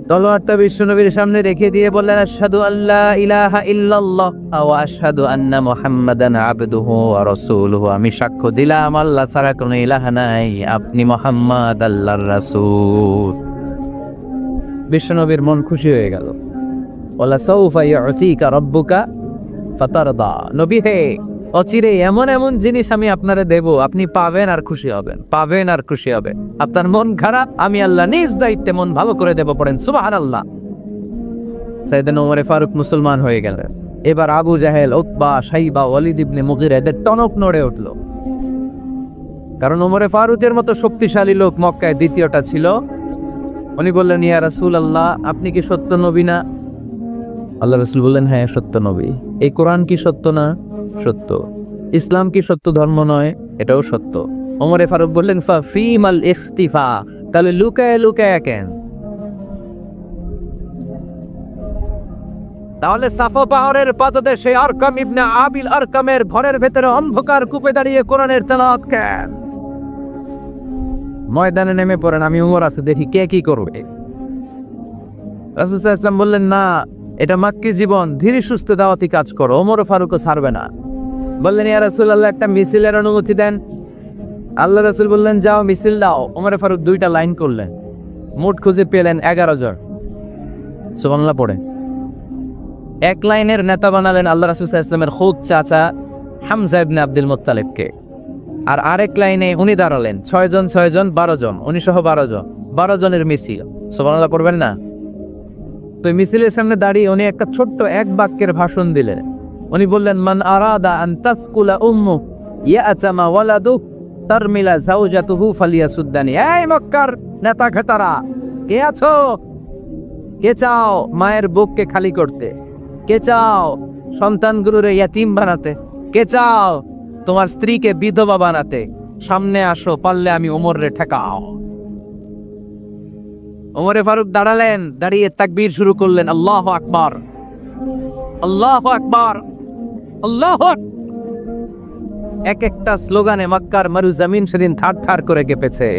তলোয়ারটা বিশ্বনবীর সামনে রেখে দিয়ে বললেন, আশহাদু আল্লা ইলাহা ইল্লাল্লাহ ওয়া আশহাদু আন্না মুহাম্মাদান আবদুহু ওয়া রাসূলুহু। আমি সাক্ষ্য দিলাম আল্লাহ ছাড়া কোনো ইলাহা নাই, আপনি মুহাম্মদ আল্লাহর রাসূল। বিশ্বনবীর মন খুশি হয়ে গেল। ওয়ালা সাউফা ইউতিকা রাব্বুকা ফাতারদা। নবী হে, অচিরে এমন এমন জিনিস আমি আপনারে দেব, আপনি পাবেন আর খুশি হবেন, পাবেন আর খুশি হবেন। আপনার মন খারাপ, আমি আল্লাহ নিজ দায়িত্বে মন ভালো করে দেব। পড়েন সুবহানাল্লাহ। সাইয়েদনা ওমর ফারুক মুসলমান হয়ে গেলেন। এবার আবু জাহেল, উতবা, শাইবা, ওয়ালিদ ইবনে মুগিরা এদের টনক নড়ে উঠল। কারণ ওমরে ফারুকের মতো শক্তিশালী লোক মক্কায় দ্বিতীয়টা ছিল। উনি বললেন, ইয়া রাসূলুল্লাহ, আপনি কি সত্য নবী না? আল্লাহ রাসূল বললেন, হ্যাঁ সত্য নবী। এই কোরআন কি সত্য না? সত্য। ইসলাম কি সত্য ধর্ম নয়? এটাও সত্য। ওমরে ফারুক বললেন, ফাফিমাল ইখতিফা, তাহলে লুকায় লুকায় কেন? তাহলে সাফা পাহাড়ের পাদদেশে আরকাম ইবনে আবিল আরকামের ঘরের ভেতরে অন্ধকার কূপে দাঁড়িয়ে কোরআনের তেলাওয়াত কেন? ময়দানে নেমে পড়েন, আমি উমর আছে, দেখি কে কি করবে। রাসূল সাল্লাল্লাহু আলাইহি ওয়াসাল্লাম বললেন, না, এটা মাক্কি জীবন, ধীরে সুস্থে দাওয়াতি কাজ করো। ওমর ফারুকও ছাড়বে না। বললেন, ইয়া রাসূলুল্লাহ, একটা মিছিলের অনুমতি দেন। আল্লাহ রাসূল বললেন, যাও মিছিল দাও। ওমর ফারুক 2টা লাইন করলেন, মোট খুঁজে পেলেন 11 জন। সুবহানাল্লাহ পড়ে এক লাইনের নেতা বানালেন আল্লাহ রাসূল সাল্লাল্লাহু আলাইহি ওয়াসাল্লামের খুদ চাচা হামজা ইবনে আব্দুল মুত্তালিবকে। আর আরেক লাইনে উনি দাঁড়ালেন 6 জন 6 জন 12 জন, উনি সহ 12 জন, 12 জনের মিছিল। সুবহানাল্লাহ পড়বেন না? তো মিছিলের সামনে দাঁড়িয়ে উনি একটা ছোট্ট এক বাক্যের ভাষণ দিলেন। উনি বললেন, মান আরাদা আন তাসকুলা উম্মু ইয়াতামা ওয়ালাদু তারমিলা যাওজাতুহু ফালিয়াসুদ্দানি। এই মক্কার নেতা খেতারা, কে আছো? কে চাও মায়ের বুককে খালি করতে? কে চাও সন্তানগুলোরে ইয়াতিম বানাতে? কে চাও তোমার স্ত্রীকে বিধবা বানাতে? সামনে আসো, পারলে আমি ওমরে ঠেকাও। ওমরে ফারুক দাঁড়ালেন, দাঁড়িয়ে তাকবীর শুরু করলেন, আল্লাহু আকবার, আল্লাহু আকবার, আল্লাহু আকবার। এক একটা স্লোগানে মক্কার মরুজমিন সেদিন থার থার করে কেঁপেছে।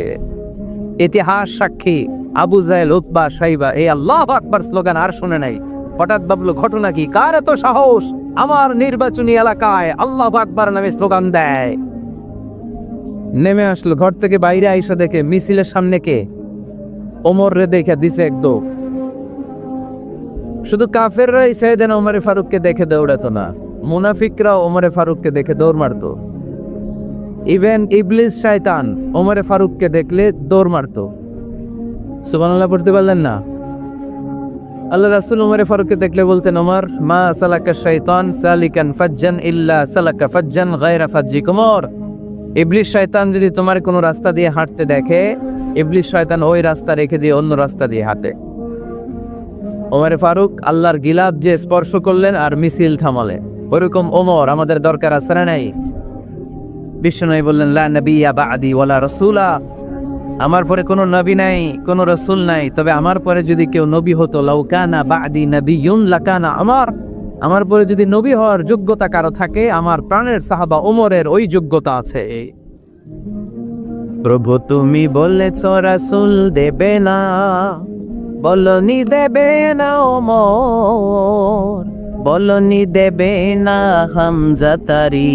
ইতিহাস সাক্ষী, আবু জাহেল, উতবা, শাইবা এই আল্লাহু আকবার স্লোগান আর শুনে নাই। হঠাৎ ভাবলো, ঘটনা কি? কার এত সাহস আমার নির্বাচনী এলাকায় আল্লাহু আকবার নামে স্লোগান দেয়? নেমে আসলো, ঘর থেকে বাইরে আইসা দেখে মিছিলের সামনে কে? ওমর রে দেখে দিছে একদম। শুধু কাফেররাই সাইয়েদনা ওমর ফারুককে দেখে দৌড়াতো না, মুনাফিকরাও ওমর ফারুককে দেখে দৌড় মারতো। ইভেন ইবলিস শয়তান ওমর ফারুককে দেখলে দৌড় মারতো। সুবহানাল্লাহ পড়তে পারলেন না? আল্লাহ রাসূল ওমর ফারুককে দেখলে বলতেন, ওমর, মা সালাকা শাইতান সালিকান ফাজ্জান ইল্লা সালাকা ফাজ্জান গায়রা ফাজ্জিকুম। ওমর, ইবলিস শয়তান যদি তোমার কোনো রাস্তা দিয়ে হাঁটতে দেখে, ইবলিস শয়তান ওই রাস্তা রেখে দিয়ে অন্য রাস্তা দিয়ে হাঁটে। ওমর ফারুক আল্লাহর গিলাফ যে স্পর্শ করলেন আর মিছিল থামালেন, ওরকম ওমর আমাদের দরকার আছে না নাই? বিশ্বনবী বললেন, লা নবিয়্যা বা'দি ওয়ালা রাসূলা, আমার পরে কোনো নবী নাই, কোনো রাসূল নাই, তবে আমার পরে যদি কেউ নবী হতো, লাউ কানা বা'দি নাবিয়্যুন লাকানা আমার, আমার পরে যদি নবী হওয়ার যোগ্যতা কারো থাকে, আমার প্রাণের সাহাবা ওমরের ওই যোগ্যতা আছে। প্রভু তুমি বলেছ রাসূল দেবে না, বলনি দেবে না ওমর, বলনি দেবে না হামজা তারি,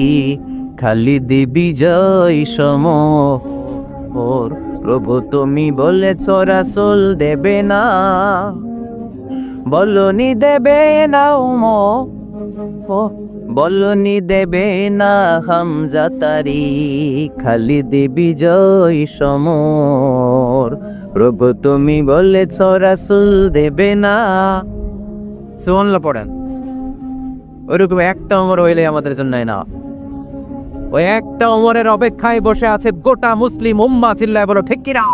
খালিদ বিজয় সমর। প্রভু তুমি বলেছ রাসূল দেবে না, বলনি দেবে না ওমর, বলনি দেবে না হামজা তারি, খালিদ বিজয় সমর। প্রভু তুমি বলেছ রাসূল দেবে না। সুবহানাল্লাহ পড়েন। ওইরকম একটা ওমর হইলে আমাদের জন্য না। ওই একটা ওমরের অপেক্ষায় বসে আছে গোটা মুসলিম উম্মাহ। চিল্লায় বলো ঠিক কিনা?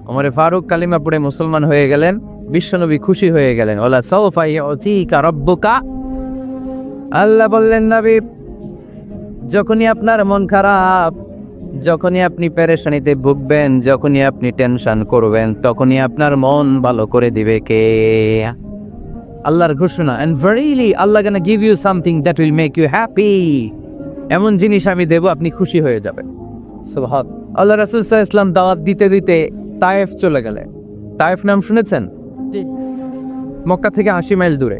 ওমরে ফারুক কালিমা পড়ে মুসলমান হয়ে গেলেন। বিশ্বনবী খুশি হয়ে গেলেন। ওয়ালা সাউফা ইউতিকা রাব্বুকা। আল্লাহ বললেন, নবী, যখনই আপনার মন খারাপ, যখনই আপনি পেরেশানিতে ভুগবেন, যখনই আপনি টেনশন করবেন, তখনই আপনার মন ভালো করে দিবে কে? আল্লাহর ঘোষণা, and verily Allah gonna give you something that will make you happy. এমন জিনিস আমি দেব, আপনি খুশি হয়ে যাবেন। সুবহান আল্লাহ। রাসূল সাল্লাল্লাহু আলাইহি ওয়াসাল্লাম দাওয়াত দিতে দিতে তায়েফ চলে গেলেন। তায়েফ নাম শুনেছেন? মক্কা থেকে 80 মাইল দূরে।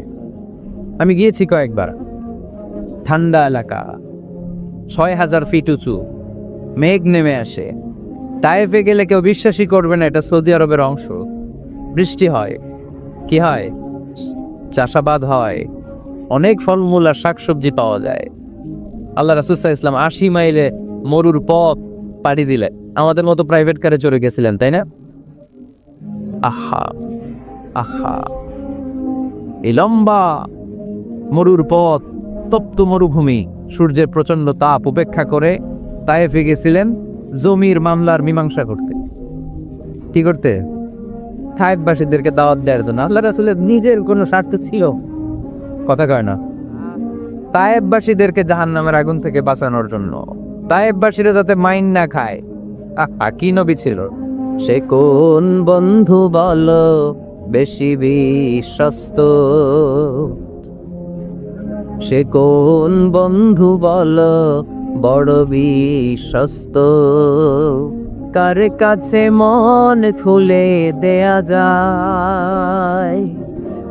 আমি গিয়েছি কয়েকবার। ঠান্ডা এলাকা, 6000 ফিট উঁচু, মেঘ নেমে আসে। তায়েফে গেলে কেউ বিশ্বাসই করবে না এটা সৌদি আরবের অংশ। বৃষ্টি হয়, কি হয়, চাষাবাদ হয়, অনেক ফলমূল আর শাকসবজি পাওয়া যায়। আল্লাহ রাসূল সাল্লাল্লাহু আলাইহি ওয়াসাল্লাম 80 মাইলে মরুর পথ পাড়ি দিলে আমাদের মতো প্রাইভেট কারে চড়ে গেছিলেন, তাই না? আহা আহা, এই লম্বা মরুর পথ, তপ্ত মরুভূমি, সূর্যের প্রচন্ড তাপ উপেক্ষা করে তায়েফে গেছিলেন জমির মামলার মীমাংসা করতে। কি করতে? তায়েফবাসীদেরকে দাওয়াত দেওয়ার জন্য। আল্লাহ রাসূলের নিজের কোনো স্বার্থ ছিল? কথা কয় না। তায়েফবাসীদেরকে জাহান্নামের আগুন থেকে বাঁচানোর জন্য, তায়েফবাসীরা যাতে মাইন না খায়। কি নবী ছিল সে! কোন বন্ধু বলো বেশি বিশ্বস্ত? সে কোন বন্ধু বলো বড় বিশ্বস্ত? কার কাছে মন খুলে দেয়া যায়,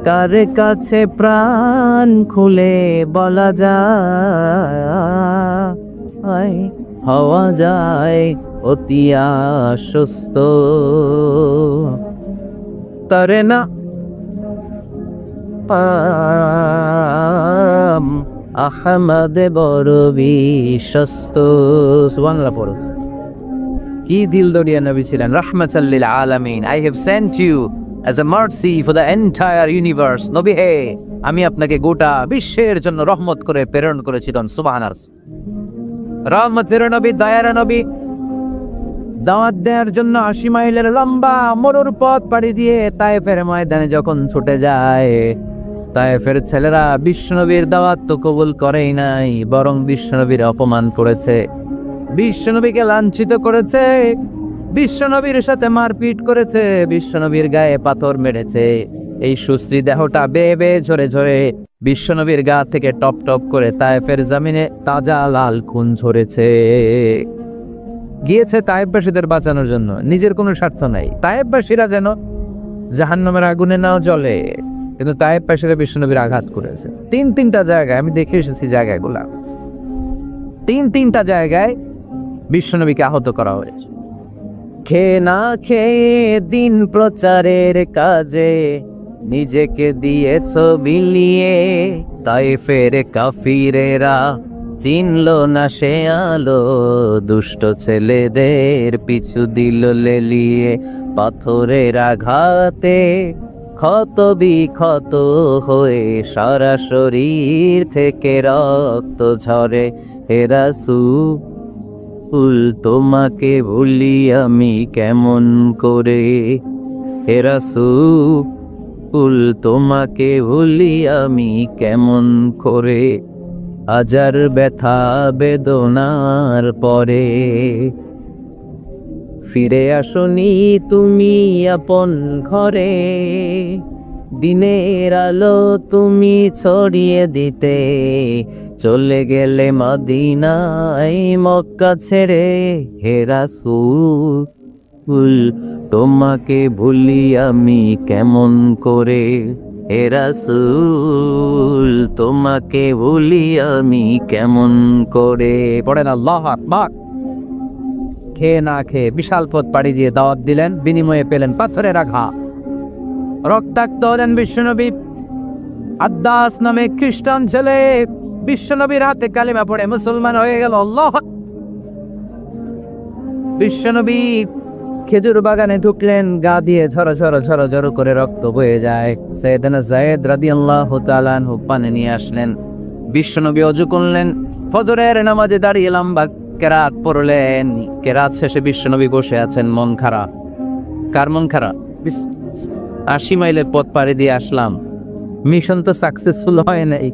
কার কাছে প্রাণ খুলে বলা যায়, হওয়া যায় অতি আশ্বস্ত। তারে না আহমদ বড় বিশ্বস্ত। সুবহানাল্লাহ পড়ছ। কি দিল দরিয়া নবী ছিলেন, রাহমাতাল লিল আলামিন। I have sent you as a mercy for the entire universe. নবী হে, আমি আপনাকে গোটা বিশ্বের জন্য রহমত করে প্রেরণ করেছি। সুবহানাল্লাহ। রহমতের নবী, দয়ার নবী, দাওয়াত দেওয়ার জন্য 80 মাইলের লম্বা মরুর পথ পাড়ি দিয়ে তায়েফের ময়দানে যখন ছুটে যায়, তায়েফের ছেলেরা বিশ্বনবীর দাওয়াত তো কবুল করেই নাই, বরং বিশ্বনবীর অপমান করেছে, বিশ্বনবীকে লাঞ্ছিত করেছে, বিশ্বনবীর সাথে মারপিট করেছে, বিশ্বনবীর গায়ে পাথর মেরেছে। এই সুশ্রী দেহটা বেয়ে বেয়ে ঝরে ঝরে বিশ্বনবীর গা থেকে টপ টপ করে তায়েফের জমিনে তাজা লাল খুন ঝরেছে। গিয়েছে তায়েফবাসীদের বাঁচানোর জন্য, নিজের কোনো স্বার্থ নাই। তায়েফবাসীরা যেন জাহান্নামের আগুনে নাও জ্বলে, কিন্তু তায়েফবাসীরা বিশ্বনবীর আঘাত করেছে। তিনটা জায়গায় আমি দেখে এসেছি, জায়গাগুলা তিনটা জায়গায় বিশ্বনবীকে আহত করা হয়েছে। খেয়ে না খেয়ে দিন প্রচারের কাজে নিজেকে দিয়েছ বিলিয়ে, তায়েফের কাফিরেরা চিনল না সে আলো, দুষ্ট ছেলেদের পিছু দিল লেলিয়ে, পাথরের আঘাতে ক্ষত বিক্ষত হয়ে সারা শরীর থেকে রক্ত ঝরে। হে রাসূল তোমাকে ভুলি আমি কেমন করে, হে রাসূল তোমাকে ভুলি আমি কেমন করে, হাজার ব্যথা বেদনার পরে ফিরে আসনি তুমি আপন ঘরে, দিনের আলো তুমি ছড়িয়ে দিতে, চলে গেলে মদিনায় মক্কা ছেড়ে। হে রাসূল তোমাকে ভুলি আমি কেমন করে, হে রাসূল তোমাকে ভুলি আমি কেমন করে। পড়েন আল্লাহু আকবার। খেয়ে না খেয়ে বিশাল পথ পাড়ি দিয়ে দাওয়াত দিলেন, বিনিময়ে পেলেন পাথরের আঘাত, রক্তাক্ত হলেন বিশ্বনবী। আদ্দাস নামে খ্রিস্টান ছেলে বিশ্বনবীর হাতে কালিমা পড়ে মুসলমান হয়ে গেল। আল্লাহ। বিশ্বনবী খেজুর বাগানে ঢুকলেন, গা দিয়ে ঝরো ঝরো ঝরো ঝরো করে রক্ত বয়ে যায়। সাইয়েদনা যায়েদ রাদিয়াল্লাহু তাআলা আনহু পানি নিয়ে আসলেন। বিশ্বনবী ওযু করলেন, ফজরের নামাজে দাঁড়িয়ে লম্বা কেরাত পড়লেন। কেরাত শেষে বিশ্বনবী বসে আছেন, মন খারাপ। কার মন খারাপ? 80 মাইলের পথ পাড়ি দিয়ে আসলাম, মিশন তো সাকসেসফুল হয় নাই,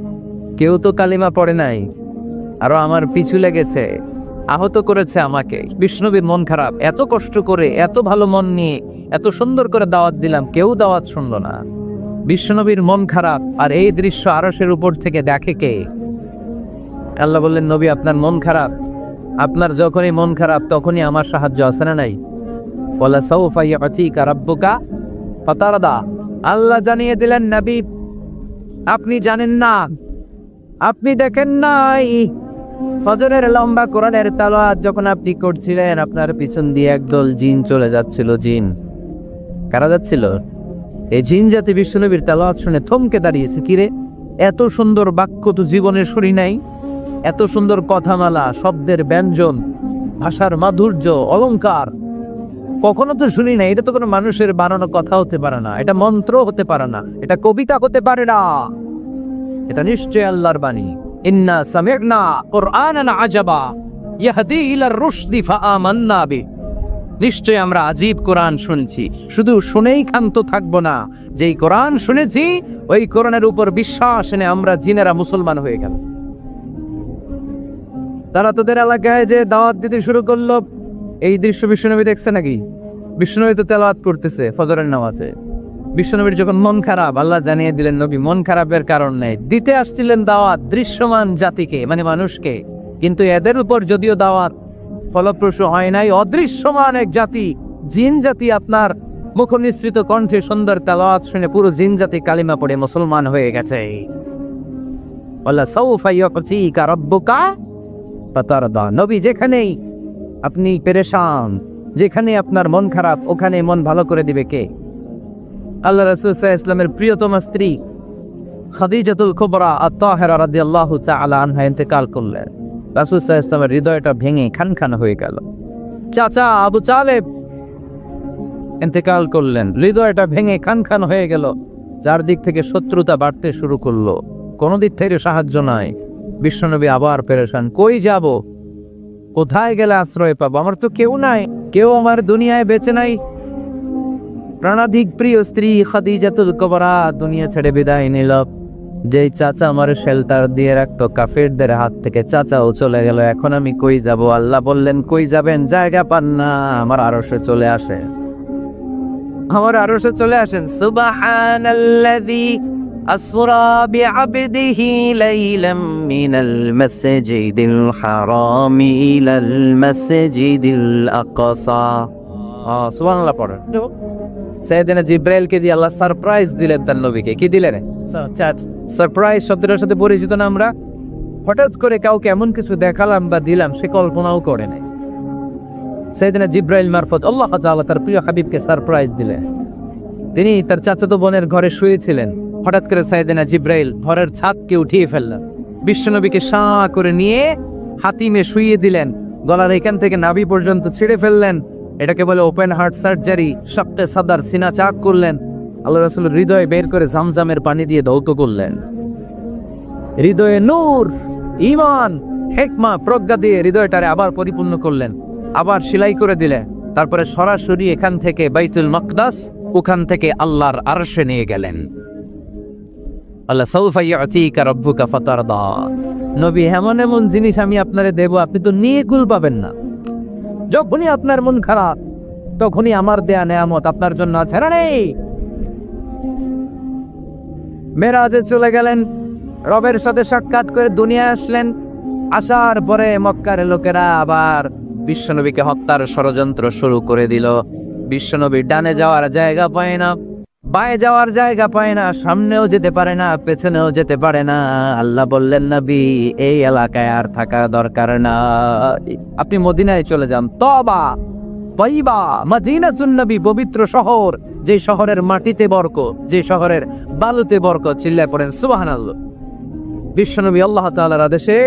কেউ তো কালিমা পড়ে নাই, আরো আমার পিছু লেগেছে, আহত করেছে আমাকে। বিশ্বনবীর মন খারাপ। এত কষ্ট করে, এত ভালো মন নিয়ে, এত সুন্দর করে দাওয়াত দিলাম, কেউ দাওয়াত শুনলো না। বিশ্বনবীর মন খারাপ। আর এই দৃশ্য আরশের উপর থেকে দেখে কে? আল্লাহ বললেন, নবী আপনার মন খারাপ, আপনার যখনই মন খারাপ তখনই আমার সাহায্য আছে না নাই? ওয়ালা সাউফা ইউতিকা রাব্বুকা ফাতারাদা, আল্লাহ জানিয়ে দিলেন নবী আপনি জানেন না, আপনি দেখেন নাই ফজরের লম্বা কোরআনের তেলাওয়াত যখন আপনি করছিলেন আপনার পিছন দিয়ে একদল জিন চলে যাচ্ছিল। জিন কারা যাচ্ছিল? এই জিন জাতি বিশ্বনবীর তেলাওয়াত শুনে থমকে দাঁড়িয়েছে। কিরে, এত সুন্দর বাক্য তো জীবনে শুনি নাই, এত সুন্দর কথামালা, শব্দের ব্যঞ্জন, ভাষার মাধুর্য, অলংকার কখনো তো শুনি নাই। এটা তো কোনো মানুষের বানানো কথা হতে পারে না, এটা মন্ত্র হতে পারে না, এটা কবিতা হতে পারে না, এটা নিশ্চয় আল্লাহর বাণী। ইন্না সামি'না কুরআনান আজাবা ইয়াহদি ইলার রুশদি ফাআমান্না বিহি, নিশ্চয় আমরা আজীব কোরআন শুনছি। শুধু শুনেই ক্ষান্ত থাকবো না, যেই কোরআন শুনেছি ওই কোরআনের উপর বিশ্বাস এনে আমরা জিনেরা মুসলমান হয়ে গেল। তারা তোদের এলাকায় যে দাওয়াত দিতে শুরু করলো, এই দৃশ্য বিশ্বনবী দেখছে নাকি? বিশ্বনবী তো তেলাওয়াত করতেছে ফজরের নামাজে। বিশ্বনবীর যখন মন খারাপ, আল্লাহ জানিয়ে দিলেন নবী মন খারাপের কারণ নেই। দিতে আসছিলেন দাওয়াত দৃশ্যমান জাতিকে, মানে মানুষকে, কিন্তু এদের উপর যদিও দাওয়াত ফলপ্রসূ হয় নাই, অদৃশ্যমান এক জাতি জিন জাতি আপনার মুখ নিঃসৃত কণ্ঠে সুন্দর তেলাওয়াত শুনে পুরো জিন জাতি কালিমা পড়ে মুসলমান হয়ে গেছে। আল্লাহ সাউফা ইউতিকা রাব্বুকা ফাতারদা, নবী যেখানেই আপনি পেরেশান, যেখানে আপনার মন খারাপ, ওখানে মন ভালো করে দিবে কে? আল্লাহ রাসূল সাল্লাল্লাহু আলাইহি ওয়াসাল্লামের প্রিয়তমা স্ত্রী খাদিজাতুল কুবরা আত-তাহেরা রাদিয়াল্লাহু তাআলা আনহা ইন্তেকাল করলেন। রাসূল সাল্লাল্লাহু আলাইহি ওয়াসাল্লামের হৃদয়টা ভেঙে খানখান হয়ে গেল। চাচা আবু তালেব ইন্তেকাল করলেন, হৃদয়টা ভেঙে খানখান হয়ে গেল। চারদিক থেকে শত্রুতা বাড়তে শুরু করলো, কোনো দিক থেকে সাহায্য নাই। বিশ্বনবী আবার পেরেশান, কই যাব, কোথায় গেলে আশ্রয় পাবো? আমার তো কেউ নাই, কেউ আমার দুনিয়ায় বেঁচে নাই। প্রাণাধিক প্রিয় স্ত্রী খাদিজাতুল কুবরা দুনিয়া ছেড়ে বিদায় নিল। যেই চাচা আমার শেল্টার দিয়ে রাখতো কাফেরদের হাত থেকে, চাচাও চলে গেল। এখন আমি কই যাব? আল্লাহ বললেন কই যাবেন? জায়গা পান না, আমার আরশে চলে আসে, আমার আরশে চলে আসেন। সুবহানাল্লাযী আসরা বিআবদিহি লাইলাম মিনাল মাসজিদিল হারামি ইলাল মাসজিদিল আকসা। সুবহানাল্লাহ পড়েন। সাইয়েদনা জিব্রাইলকে দিয়ে আল্লাহ সারপ্রাইজ দিলেন তার নবীকে। কি দিলেন? সারপ্রাইজ শব্দটার সাথে পরিচিত না আমরা? হঠাৎ করে কাউকে এমন কিছু দেখালাম বা দিলাম সে কল্পনাও করে নাই। সাইয়েদনা জিব্রাইল মারফত আল্লাহ তাআলা তার প্রিয় হাবিবকে সারপ্রাইজ দিলেন। তিনি তার চাচাতো বোনের ঘরে শুয়েছিলেন, হঠাৎ করে সাইয়েদনা জিব্রাইল ঘরের ছাদকে উঠিয়ে ফেললেন, বিশ্বনবীকে শাঁ করে নিয়ে হাতিমে শুইয়ে দিলেন, গলার এখান থেকে নাভি পর্যন্ত ছিঁড়ে ফেললেন। এটাকে বলে ওপেন হার্ট সার্জারি। সবটে সাদার সিনা চাক করলেন। আল্লাহ রাসূল হৃদয় বের করে জামজামের পানি দিয়ে ধৌত করলেন। হৃদয়ে নূর, ঈমান, হিকমা, প্রজ্ঞা দিয়ে হৃদয়টারে আবার পরিপূর্ণ করলেন, আবার সেলাই করে দিলেন। তারপরে সরাসরি এখান থেকে বাইতুল মাকদাস, ওখান থেকে আল্লাহর আরশে নিয়ে গেলেন। আল্লাহ সাউফা ইউতিকা রাব্বুকা ফাতারদা, নবী এমন এমন জিনিস আমি আপনারে দেব, আপনি তো নিয়ে কুল পাবেন না। যখনই আপনার মন খারাপ তখনই আমার দেয়া নেয়ামত আপনার জন্য আছে না নেই? মেরাজে চলে গেলেন, রবের সাথে সাক্ষাৎ করে দুনিয়ায় আসলেন। আসার পরে মক্কার লোকেরা আবার বিশ্বনবীকে হত্যার ষড়যন্ত্র শুরু করে দিল। বিশ্বনবী ডানে যাওয়ার জায়গা পায় না, বায়ে যাওয়ার জায়গা পায় না, সামনেও যেতে পারে না, পেছনেও যেতে পারে না। আল্লাহ বললেন নবী এই এলাকায় আর থাকার দরকার না, আপনি মদিনায় চলে যান। তবা তাইবা মদিনাতুন নবী, পবিত্র শহর, যে শহরের মাটিতে বরকত, যে শহরের বালুতে বরকত। চিল্লায় পড়েন সুবহানাল্লাহ। বিশ্বনবী আল্লাহ তাআলার আদেশে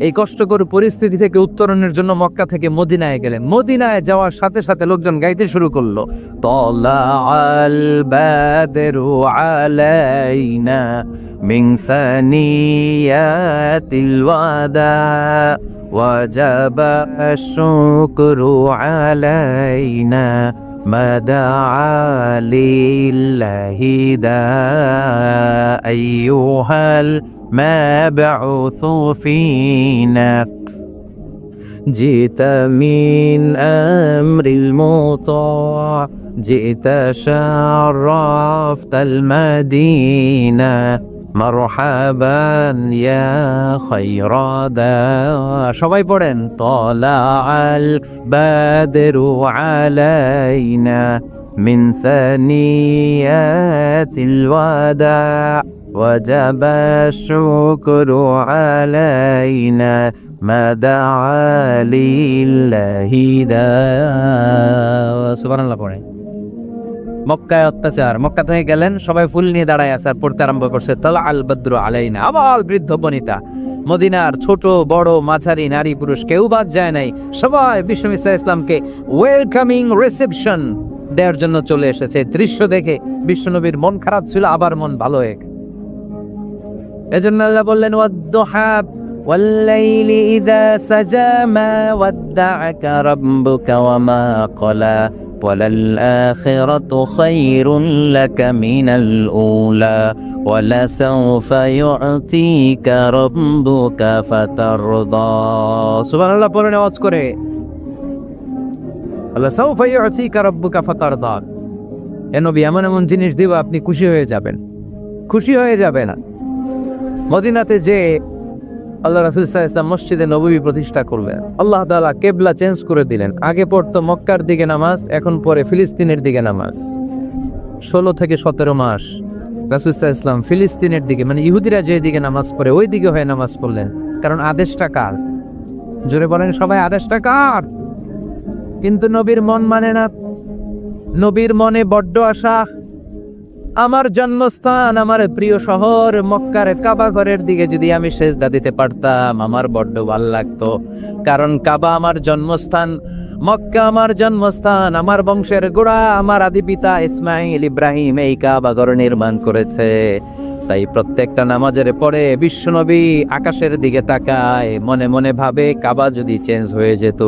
এই কষ্টকর পরিস্থিতি থেকে উত্তরণের জন্য মক্কা থেকে মদিনায় গেলেন। মদিনায় যাওয়ার সাথে সাথে লোকজন গাইতে শুরু করলো, তালাআল বাদরু আলাইনা মিন সানিয়াতিল ওয়াদা ওয়াজাবা আশ-শুকরু আলাইনা মাদাআ লিল্লাহি দা আইয়ুহাল مبعوث فينا جئت من أمر المطاع جئت شرفت المدينة مرحبا يا خير داع সবাই পড়েন طلع البدر علينا من ثنيات الوداع وجب الشكر علينا ما دعا لله داع সুবহানাল্লাহ পড়ে মক্কায় অত্যাচার, মক্কা থেকে গেলেন, সবাই ফুল নিয়ে দাঁড়ায় আছে আর পড়তে আরম্ভ করছে তালা আল বদ্র আলাইনা। আবার বৃদ্ধ বনিতা, মদিনার ছোট বড় মাঝারি নারী পুরুষ কেউ বাদ যায় নাই, সবাই বিষ্ণু ইসা ইসলামকে ওয়েলকামিং রিসেপশন দেওয়ার জন্য চলে এসেছে। দৃশ্য দেখে বিশ্বনবীর মন খারাপ ছিল, আবার মন ভালো হয়ে গেল। এজন্য আল্লাহ বললেন ওয়াদ-দুহা ওয়াল-লাইলি ইযা সাজা মা ওয়াদ্দা'আকা রাব্বুকা ওয়া মা ক্বালা وللآخرة خير لك من الأولى ولسوف يعطيك ربك فترضى سبحان الله পড়ে আওয়াজ করে ولسوف يعطيك ربك فترضى। এ নবী এমন এমন জিনিস দিব আপনি খুশি হয়ে যাবেন, খুশি হয়ে যাবেন। মদিনাতে যে আল্লাহ রাসূল সাল্লাল্লাহু আলাইহি ওয়াসাল্লাম মসজিদে নববী প্রতিষ্ঠা করলেন, আল্লাহ তাআলা কিবলা চেঞ্জ করে দিলেন। আগে পড়তো মক্কার দিকে নামাজ, এখন পড়ে ফিলিস্তিনের দিকে নামাজ। 16 থেকে 17 মাস রাসূল সাল্লাল্লাহু আলাইহি ওয়াসাল্লাম ফিলিস্তিনের দিকে, মানে ইহুদিরা যে দিকে নামাজ পড়ে ওই দিকে হয়ে নামাজ পড়লেন, কারণ আদেশটা কার? জোরে বলেন সবাই, আদেশটা কার? কিন্তু নবীর মন মানে না। নবীর মনে বড্ড আশা, আমার জন্মস্থান, আমার প্রিয় শহর মক্কার কাবা ঘরের দিকে যদি আমি সেজদা দিতে পারতাম আমার বড্ড ভালো লাগতো। কারণ কাবা আমার জন্মস্থান, মক্কা আমার জন্মস্থান, আমার বংশের গোড়া, আমার আদি পিতা ইসমাইল ইব্রাহিম এই কাবা ঘর নির্মাণ করেছে। তাই প্রত্যেকটা নামাজের পরে বিশ্বনবী আকাশের দিকে তাকায়, মনে মনে ভাবে কাবা যদি চেঞ্জ হয়ে যেত,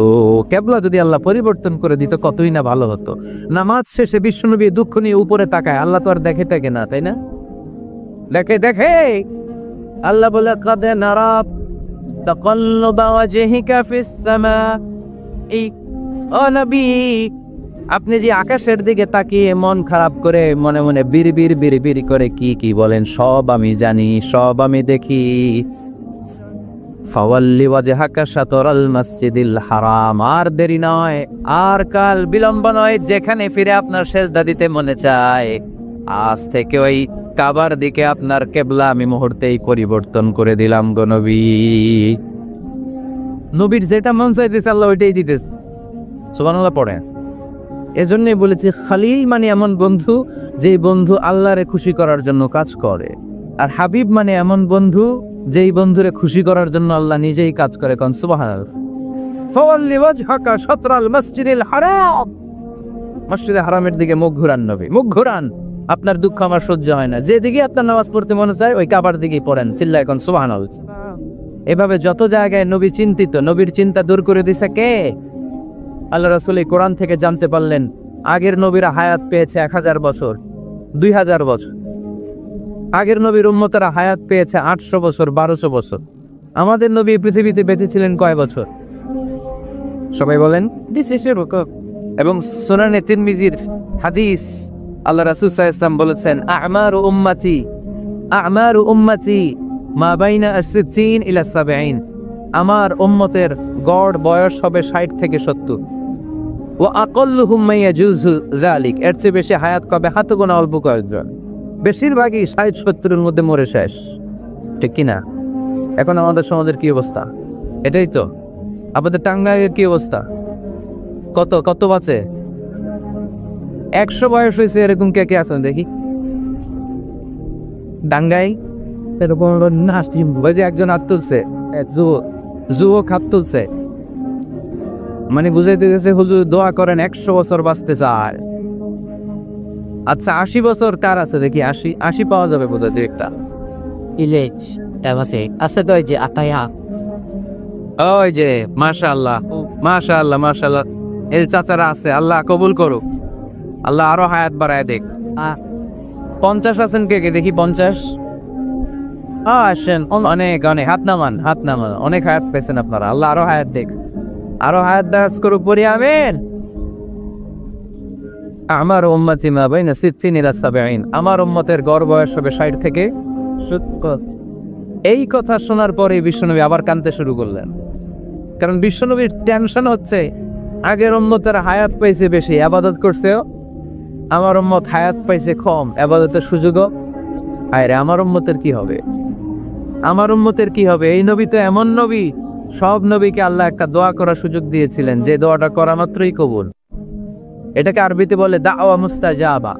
কেবলা যদি আল্লাহ পরিবর্তন করে দিত কতই না ভালো হতো। নামাজ শেষে বিশ্বনবী দুঃখ নিয়ে উপরে তাকায়, আল্লাহ তো আর দেখে টাকে না, তাই না? দেখে দেখে আল্লাহ বলে কাদ নারা তাকাল্লুবা ওয়াজহিকা ফিস সামা। এই ও নবী, আপনি যে আকাশের দিকে তাকিয়ে মন খারাপ করে মনে মনে বিড়বিড় বিড়বিড় করে কি কি বলেন, সব আমি জানি, সব আমি দেখি। ফাওয়াল্লি ওয়াজহাকা শাতরাল মসজিদিল হারাম। আর দেরি নয়, আর কাল বিলম্ব নয়, যেখানে ফিরে আপনার সেজদা দিতে মনে চায় আজ থেকে ওই কাবার দিকে আপনার কিবলা আমি মুহূর্তেই পরিবর্তন করে দিলাম গো নবী। নবীর যেটা মন চাইতেছে আল্লাহ ওইটাই দিতেছে। সুবহানাল্লাহ পড়ে। এজন্যই বলেছি খালিল মানে এমন বন্ধু যেই বন্ধু আল্লাহরে খুশি করার জন্য কাজ করে, আর হাবিব মানে এমন বন্ধু যেই বন্ধুরে খুশি করার জন্য আল্লাহ নিজেই কাজ করে। কোন সুবহানাল্লাহ। ফাওয়াল্লি ওয়াজহাকা শাতরাল মসজিদিল হারাম। মসজিদে হারামের দিকে মুখ ঘুরান নবী, মুখ ঘুরান। আপনার দুঃখ আমার সহ্য হয় না, যেদিকে আপনার নামাজ পড়তে মনে চায় ওই কাবার দিকেই পড়েন, চিল্লায় কোন সুবহানাল্লাহ। এভাবে যত জায়গায় নবী চিন্তিত, নবীর চিন্তা দূর করে দিছে কে? আল্লাহ রাসূল এই কোরআন থেকে জানতে পারলেন আগের নবীরা হায়াত পেয়েছে 1000 বছর, 2000 বছর। আগের নবীর উম্মতেরা হায়াত পেয়েছে 800 বছর, 1200 বছর। আমাদের নবী পৃথিবীতে বেঁচে ছিলেন কয় বছর? সবাই বলেন। এবং সুনানে তিরমিজির হাদিস, আল্লাহ রাসূল সাল্লাল্লাহু আলাইহি ওয়াসাল্লাম বলেছেন আমারু উম্মতি মা বাইনা আস-সিত্তিন ইলা 70। আমার উম্মতের গড় বয়স হবে 60 থেকে 70। ওয়া আকাল্লুহুম মা ইয়াজুজু যালিক, এর চেয়ে বেশি হায়াত কবে? হাতে গোনা অল্প কয়েকজন। বেশিরভাগই 60-70-এর মধ্যে মরে শেষ, ঠিক কিনা? এখন আমাদের সমাজের কি অবস্থা? এটাই তো। আমাদের টাঙ্গাইয়ের কি অবস্থা? কত কত বাঁচে? 100 বয়স হয়েছে এরকম কে কে আছেন দেখি টাঙ্গাই? এরকম নাস্তি ওই যে একজন হাত তুলছে, যুবক হাত তুলছে, মানে বুঝাইতে গেছে হুজুর দোয়া করেন 100 বছর বাঁচতে চায়। আচ্ছা 80 বছর কার আছে দেখি? 80 পাওয়া যাবে বোধহয় দু একটা। ইলেজ তাবাসে আছে তো, ওই যে আতায়া, ওই যে মাশাআল্লাহ মাশাআল্লাহ মাশাআল্লাহ, এই চাচারা আছে, আল্লাহ কবুল করুক, আল্লাহ আরো হায়াত বাড়ায় দেখ। 50 আছেন কে কে দেখি? 50 আসেন। অনেক অনেক হাত নামান, হাত নামান। অনেক হায়াত পেয়েছেন আপনারা, আল্লাহ আরো হায়াত দেখ, আরো হায়াত দারাজ করুক, পড়ি আমিন। আমার উম্মতি মা বাইনা 60 ইলা 70। আমার উম্মতের গড় বয়স হবে 60 থেকে 70। এই কথা শোনার পরে বিশ্বনবী আবার কাঁদতে শুরু করলেন, কারণ বিশ্বনবীর টেনশন হচ্ছে আগের উম্মতের হায়াত পেয়েছে বেশি, ইবাদত করছে আমার উম্মত হায়াত পাইছে কম, ইবাদতের সুযোগও। আরে আমার উম্মতের কি হবে? আমার উম্মতের কি হবে? এই নবী তো এমন নবী, সব নবীকে আল্লাহ একটা দোয়া করার সুযোগ দিয়েছিলেন, যে দোয়াটা করা মাত্রই কবুল। এটাকে আরবিতে বলে দাওয়া মুস্তাজাবা।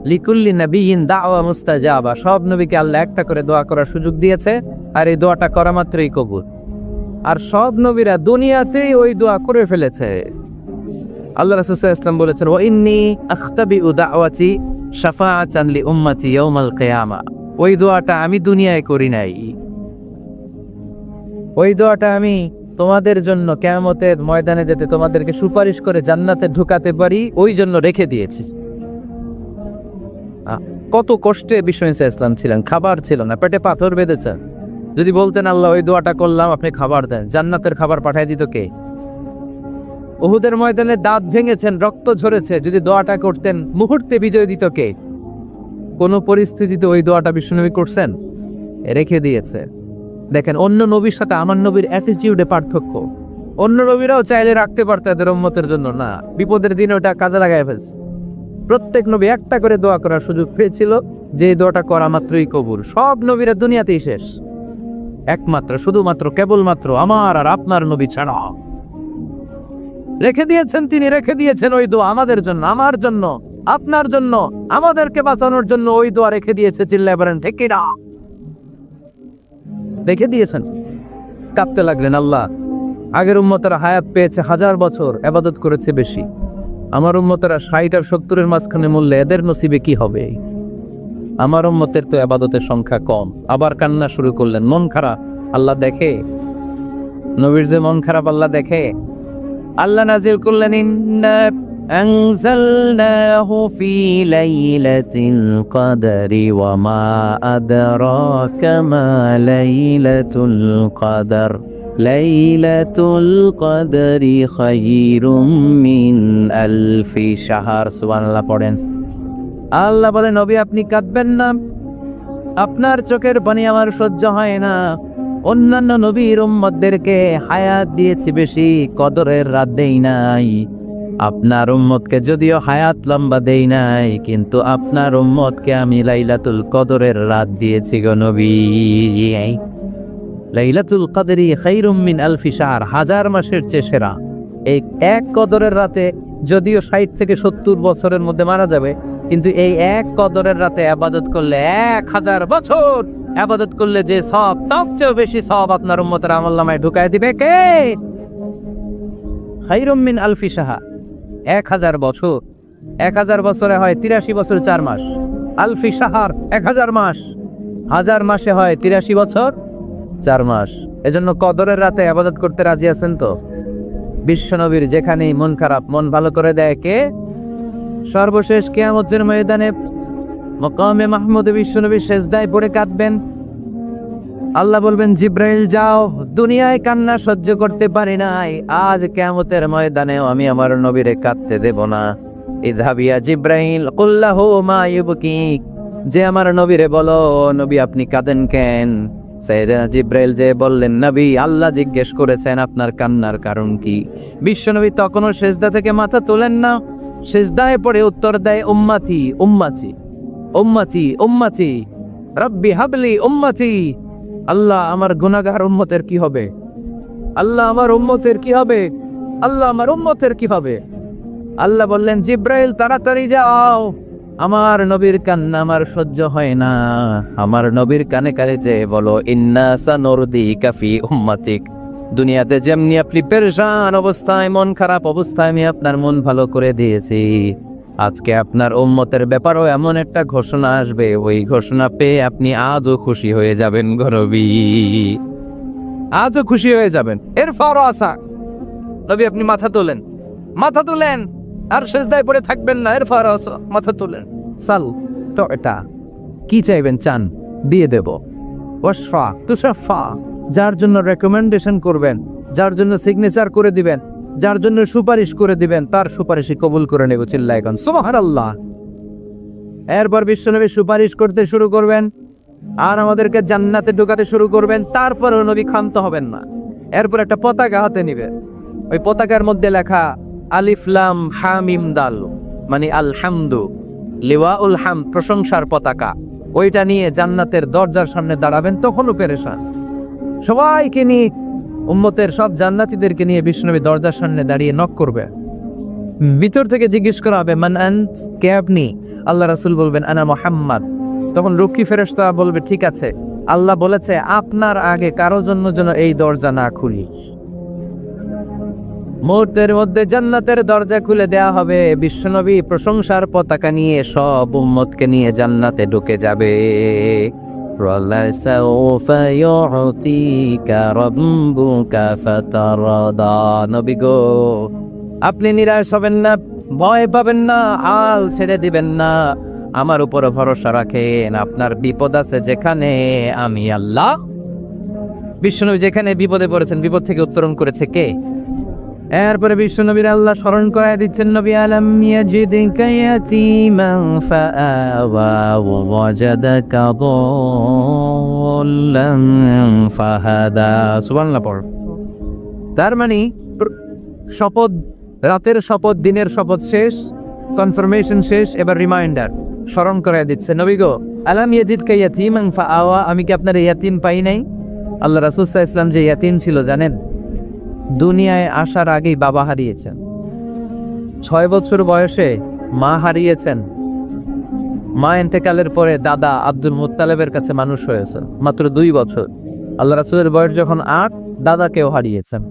লিকুল্লি নবিয়িন দাওয়া মুস্তাজাবা। সব নবীকে আল্লাহ একটা করে দোয়া করার সুযোগ দিয়েছে, আর এই দোয়াটা করা মাত্রই কবুল। আর সব নবীরা দুনিয়াতেই ওই দোয়া করে ফেলেছে। আল্লাহ রাসূল সাল্লাল্লাহু আলাইহি ওয়াসাল্লাম বলেছেন, ওয়া ইন্নী আখতাবিউ দাওয়াতি শাফাআতান লি উম্মতি ইয়াউমাল কিয়ামা। ওই দোয়াটা আমি দুনিয়ায় করি নাই, ওই দোয়াটা আমি তোমাদের জন্য কিয়ামতের ময়দানে যেতে তোমাদেরকে সুপারিশ করে জান্নাতে ঢুকাতে পারি, ওই জন্য রেখে দিয়েছি। কত কষ্টে বিশ্ব নবী সাল্লাল্লাহু আলাইহি ওয়াসাল্লাম ছিলেন, খাবার ছিল না, পেটে পাথর বেঁধেছেন। যদি বলতেন আল্লাহ ওই দোয়াটা করলাম, আপনি খাবার দেন, জান্নাতের খাবার পাঠিয়ে দিত কে? উহুদের ময়দানে দাঁত ভেঙেছেন, রক্ত ঝরেছে, যদি দোয়াটা করতেন মুহূর্তে বিজয় দিত কে? কোন পরিস্থিতিতে ওই দোয়াটা বিশ্বনবী করছেন? রেখে দিয়েছে। দেখেন, অন্য নবীর সাথে আমার নবীর অ্যাটিটিউডে পার্থক্য। অন্য নবীরাও চাইলে রাখতে পারতো এদের উম্মতের জন্য, না, বিপদের দিনে ওটা কাজে লাগায় ফেলছে। প্রত্যেক নবী একটা করে দোয়া করার সুযোগ পেয়েছিল, যে দোয়াটা করা মাত্রই কবুল। সব নবীরা দুনিয়াতেই শেষ, একমাত্র শুধুমাত্র কেবলমাত্র আমার আর আপনার নবী ছাড়া রেখে দিয়েছেন, তিনি রেখে দিয়েছেন ওই দোয়া আমাদের জন্য, আমার জন্য, আপনার জন্য, আমাদেরকে বাঁচানোর জন্য ওই দোয়া রেখে দিয়েছে। চিল্লায় বলেন ঠিক কি না? রেখে দিয়েছেন। কাঁদতে লাগলেন, আল্লাহ আগের উম্মতেরা হায়াত পেয়েছে 1000 বছর, ইবাদত করেছে বেশি, আমার উম্মতেরা 60 আর 70-এর মাঝখানে মূল্যে, এদের নসিবে কি হবে? আমার উম্মতের তো ইবাদতের সংখ্যা কম। আবার কান্না শুরু করলেন, মন খারাপ। আল্লাহ দেখে, নবীর যে মন খারাপ আল্লাহ দেখে। আল্লাহ নাজিল করলেন, ইন্না আনজালনাহু ফি লাইলাতিল কদরি ওয়া মা আদরাকা মা লাইলাতুল কদর লাইলাতুল কদরি খায়রুম মিন আলফি শাহর। সুবহানাল্লাহ পড়েন। আল্লাহ বলে, নবী আপনি কাঁদবেন না, আপনার চোখের পানি আমার সহ্য হয় না। অন্যান্য নবীর উম্মতদেরকে হায়াত দিয়েছি বেশি, কদরের রাত দেই নাই। আপনার উম্মতকে যদিও হায়াত লম্বা দেই নাই, কিন্তু আপনার উম্মতকে আমি লাইলাতুল কদরের রাত দিয়েছি গো নবী। লাইলাতুল কদরি খায়রুম মিন আলফি শাহর, 1000 মাসের চেয়ে সেরা। এই এক কদরের রাতে যদিও 60 থেকে 70 বছরের মধ্যে মারা যাবে, কিন্তু এই এক কদরের রাতে ইবাদত করলে 1000 বছর ইবাদত করলে যে সওয়াব, তার চেয়ে বেশি সওয়াব আপনার উম্মতের আমলনামায় ঢুকায় দিবে কে? খায়রুম মিন আলফি শাহর, 1000 বছর। 1000 বছরে হয় 83 বছর 4 মাস। আলফি শাহর 1000 মাস, 1000 মাসে হয় 83 বছর 4 মাস। এজন্য কদরের রাতে ইবাদত করতে রাজি আছেন তো? বিশ্বনবীর যেখানেই মন খারাপ, মন ভালো করে দেয় কে? সর্বশেষ কিয়ামতের ময়দানে মাকামে মাহমুদে বিশ্বনবী সেজদায় পড়ে কাঁদবেন। আল্লাহ বলবেন, জিব্রাইল যাও, দুনিয়ায় কান্না সহ্য করতে পারি নাই, আজ কিয়ামতের ময়দানেও আমি আমার নবীরে কাঁদতে দেব না। ইযহাবিয়া জিব্রাইল কুল্লাহু মা ইউবকিক, যে আমার নবীরে বলো, নবী আপনি কাঁদেন কেন? সাইয়েদনা জিব্রাইল যে বললেন, নবী আল্লাহ জিজ্ঞেস করেছেন আপনার কান্নার কারণ কি। বিশ্বনবী তখনও সেজদা থেকে মাথা তোলেন না, সেজদায় পড়ে উত্তর দেয়, উম্মতি উম্মতি উম্মতি উম্মতি রব্বি হাবলি উম্মতি। আল্লাহ আমার গুনাহগার উম্মতের কি হবে? আল্লাহ আমার উম্মতের কি হবে? আল্লাহ আমার উম্মতের কি হবে? আল্লাহ বললেন, জিব্রাইল তাড়াতাড়ি যাও, আমার নবীর কান্না আমার সহ্য হয় না। আমার নবীর কানে কানে যে বলো, ইন্না সানুরদিকা ফি উম্মাতিক, দুনিয়াতে যেমনি আপনি পেরেশান অবস্থায়, মন খারাপ অবস্থায় আমি আপনার মন ভালো করে দিয়েছি, আজকে আপনার উম্মতের ব্যাপারও এমন একটা ঘোষণা আসবে, ওই ঘোষণা পেয়ে আপনি আজও খুশি হয়ে যাবেন গো নবী, আজও খুশি হয়ে যাবেন। এরপরও আসা নবী আপনি মাথা তোলেন, মাথা তুলেন, আর সেজদায় পড়ে থাকবেন না, এরপর মাথা তুলেন। সাল তো এটা কি চাইবেন, চান দিয়ে দেব। ওয়াশফা তুশাফা, যার জন্য রেকমেন্ডেশন করবেন, যার জন্য সিগনেচার করে দিবেন, যার জন্য সুপারিশ করে দিবেন, তার সুপারিশই কবুল করে নেব। চিল্লায় এখন সুবহানাল্লাহ। এরপর বিশ্বনবী সুপারিশ করতে শুরু করবেন, আর আমাদেরকে জান্নাতে ঢুকাতে শুরু করবেন। তারপরও নবী ক্ষান্ত হবেন না। এরপর একটা পতাকা হাতে নিবেন, ওই পতাকার মধ্যে লেখা আলিফ লাম হা মিম দাল, মানে আলহামদু, লিওয়াউল হামদ, প্রশংসার পতাকা, ওইটা নিয়ে জান্নাতের দরজার সামনে দাঁড়াবেন, তখনও পেরেশান। সবাইকে নিয়ে, উম্মতের সব জান্নাতীদেরকে নিয়ে বিশ্বনবী দরজার সামনে দাঁড়িয়ে নক করবে। ভিতর থেকে জিজ্ঞেস করা হবে, মান আন্ত, কে আপনি? আল্লাহ রাসূল বলবেন, আনা মুহাম্মদ। তখন রক্ষী ফেরেশতা বলবে, ঠিক আছে, আল্লাহ বলেছে আপনার আগে কারো জন্য যেন এই দরজা না খুলি। মুহূর্তের মধ্যে জান্নাতের দরজা খুলে দেয়া হবে, বিশ্বনবী প্রশংসার পতাকা নিয়ে সব উম্মতকে নিয়ে জান্নাতে ঢুকে যাবে। নবী গো, আপনি নিরাশ হবেন না, ভয় পাবেন না, হাল ছেড়ে দিবেন না, আমার উপর ভরসা রাখেন। আপনার বিপদ আছে যেখানে, আমি আল্লাহ। বিশ্বনবী যেখানে বিপদে পড়েছেন, বিপদ থেকে উত্তরণ করেছে কে? এরপরে বিশ্বনবীর আল্লাহ স্মরণ করায় দিচ্ছেন, নবী আলাম ইয়াজিদিকা ইয়াতীমান ফাআওয়া ওয়া ওয়াজাদাকা দাল্লান ফাহাদা। সুবহানাল্লাহ পড়। তার মানে শপথ, রাতের শপথ, দিনের শপথ শেষ, কনফার্মেশন শেষ, এবার রিমাইন্ডার, স্মরণ করায় দিচ্ছে, নবী গো, আলাম ইয়াজিদকা ইয়াতীমান ফাআওয়া, আমি কি আপনার ইয়াতীম পাই নাই? আল্লাহ রাসূল সাল্লাল্লাহু আলাইহি ওয়াসাল্লাম যে ইয়াতীম ছিল জানেন? দুনিয়ায় আসার আগেই বাবা হারিয়েছেন, 6 বছর বয়সে মা হারিয়েছেন, মা ইন্তেকালের পরে দাদা আব্দুল মুত্তালিবের কাছে মানুষ হয়েছেন মাত্র 2 বছর। আল্লাহ রাসূলের বয়স যখন 8, দাদাকেও হারিয়েছেন।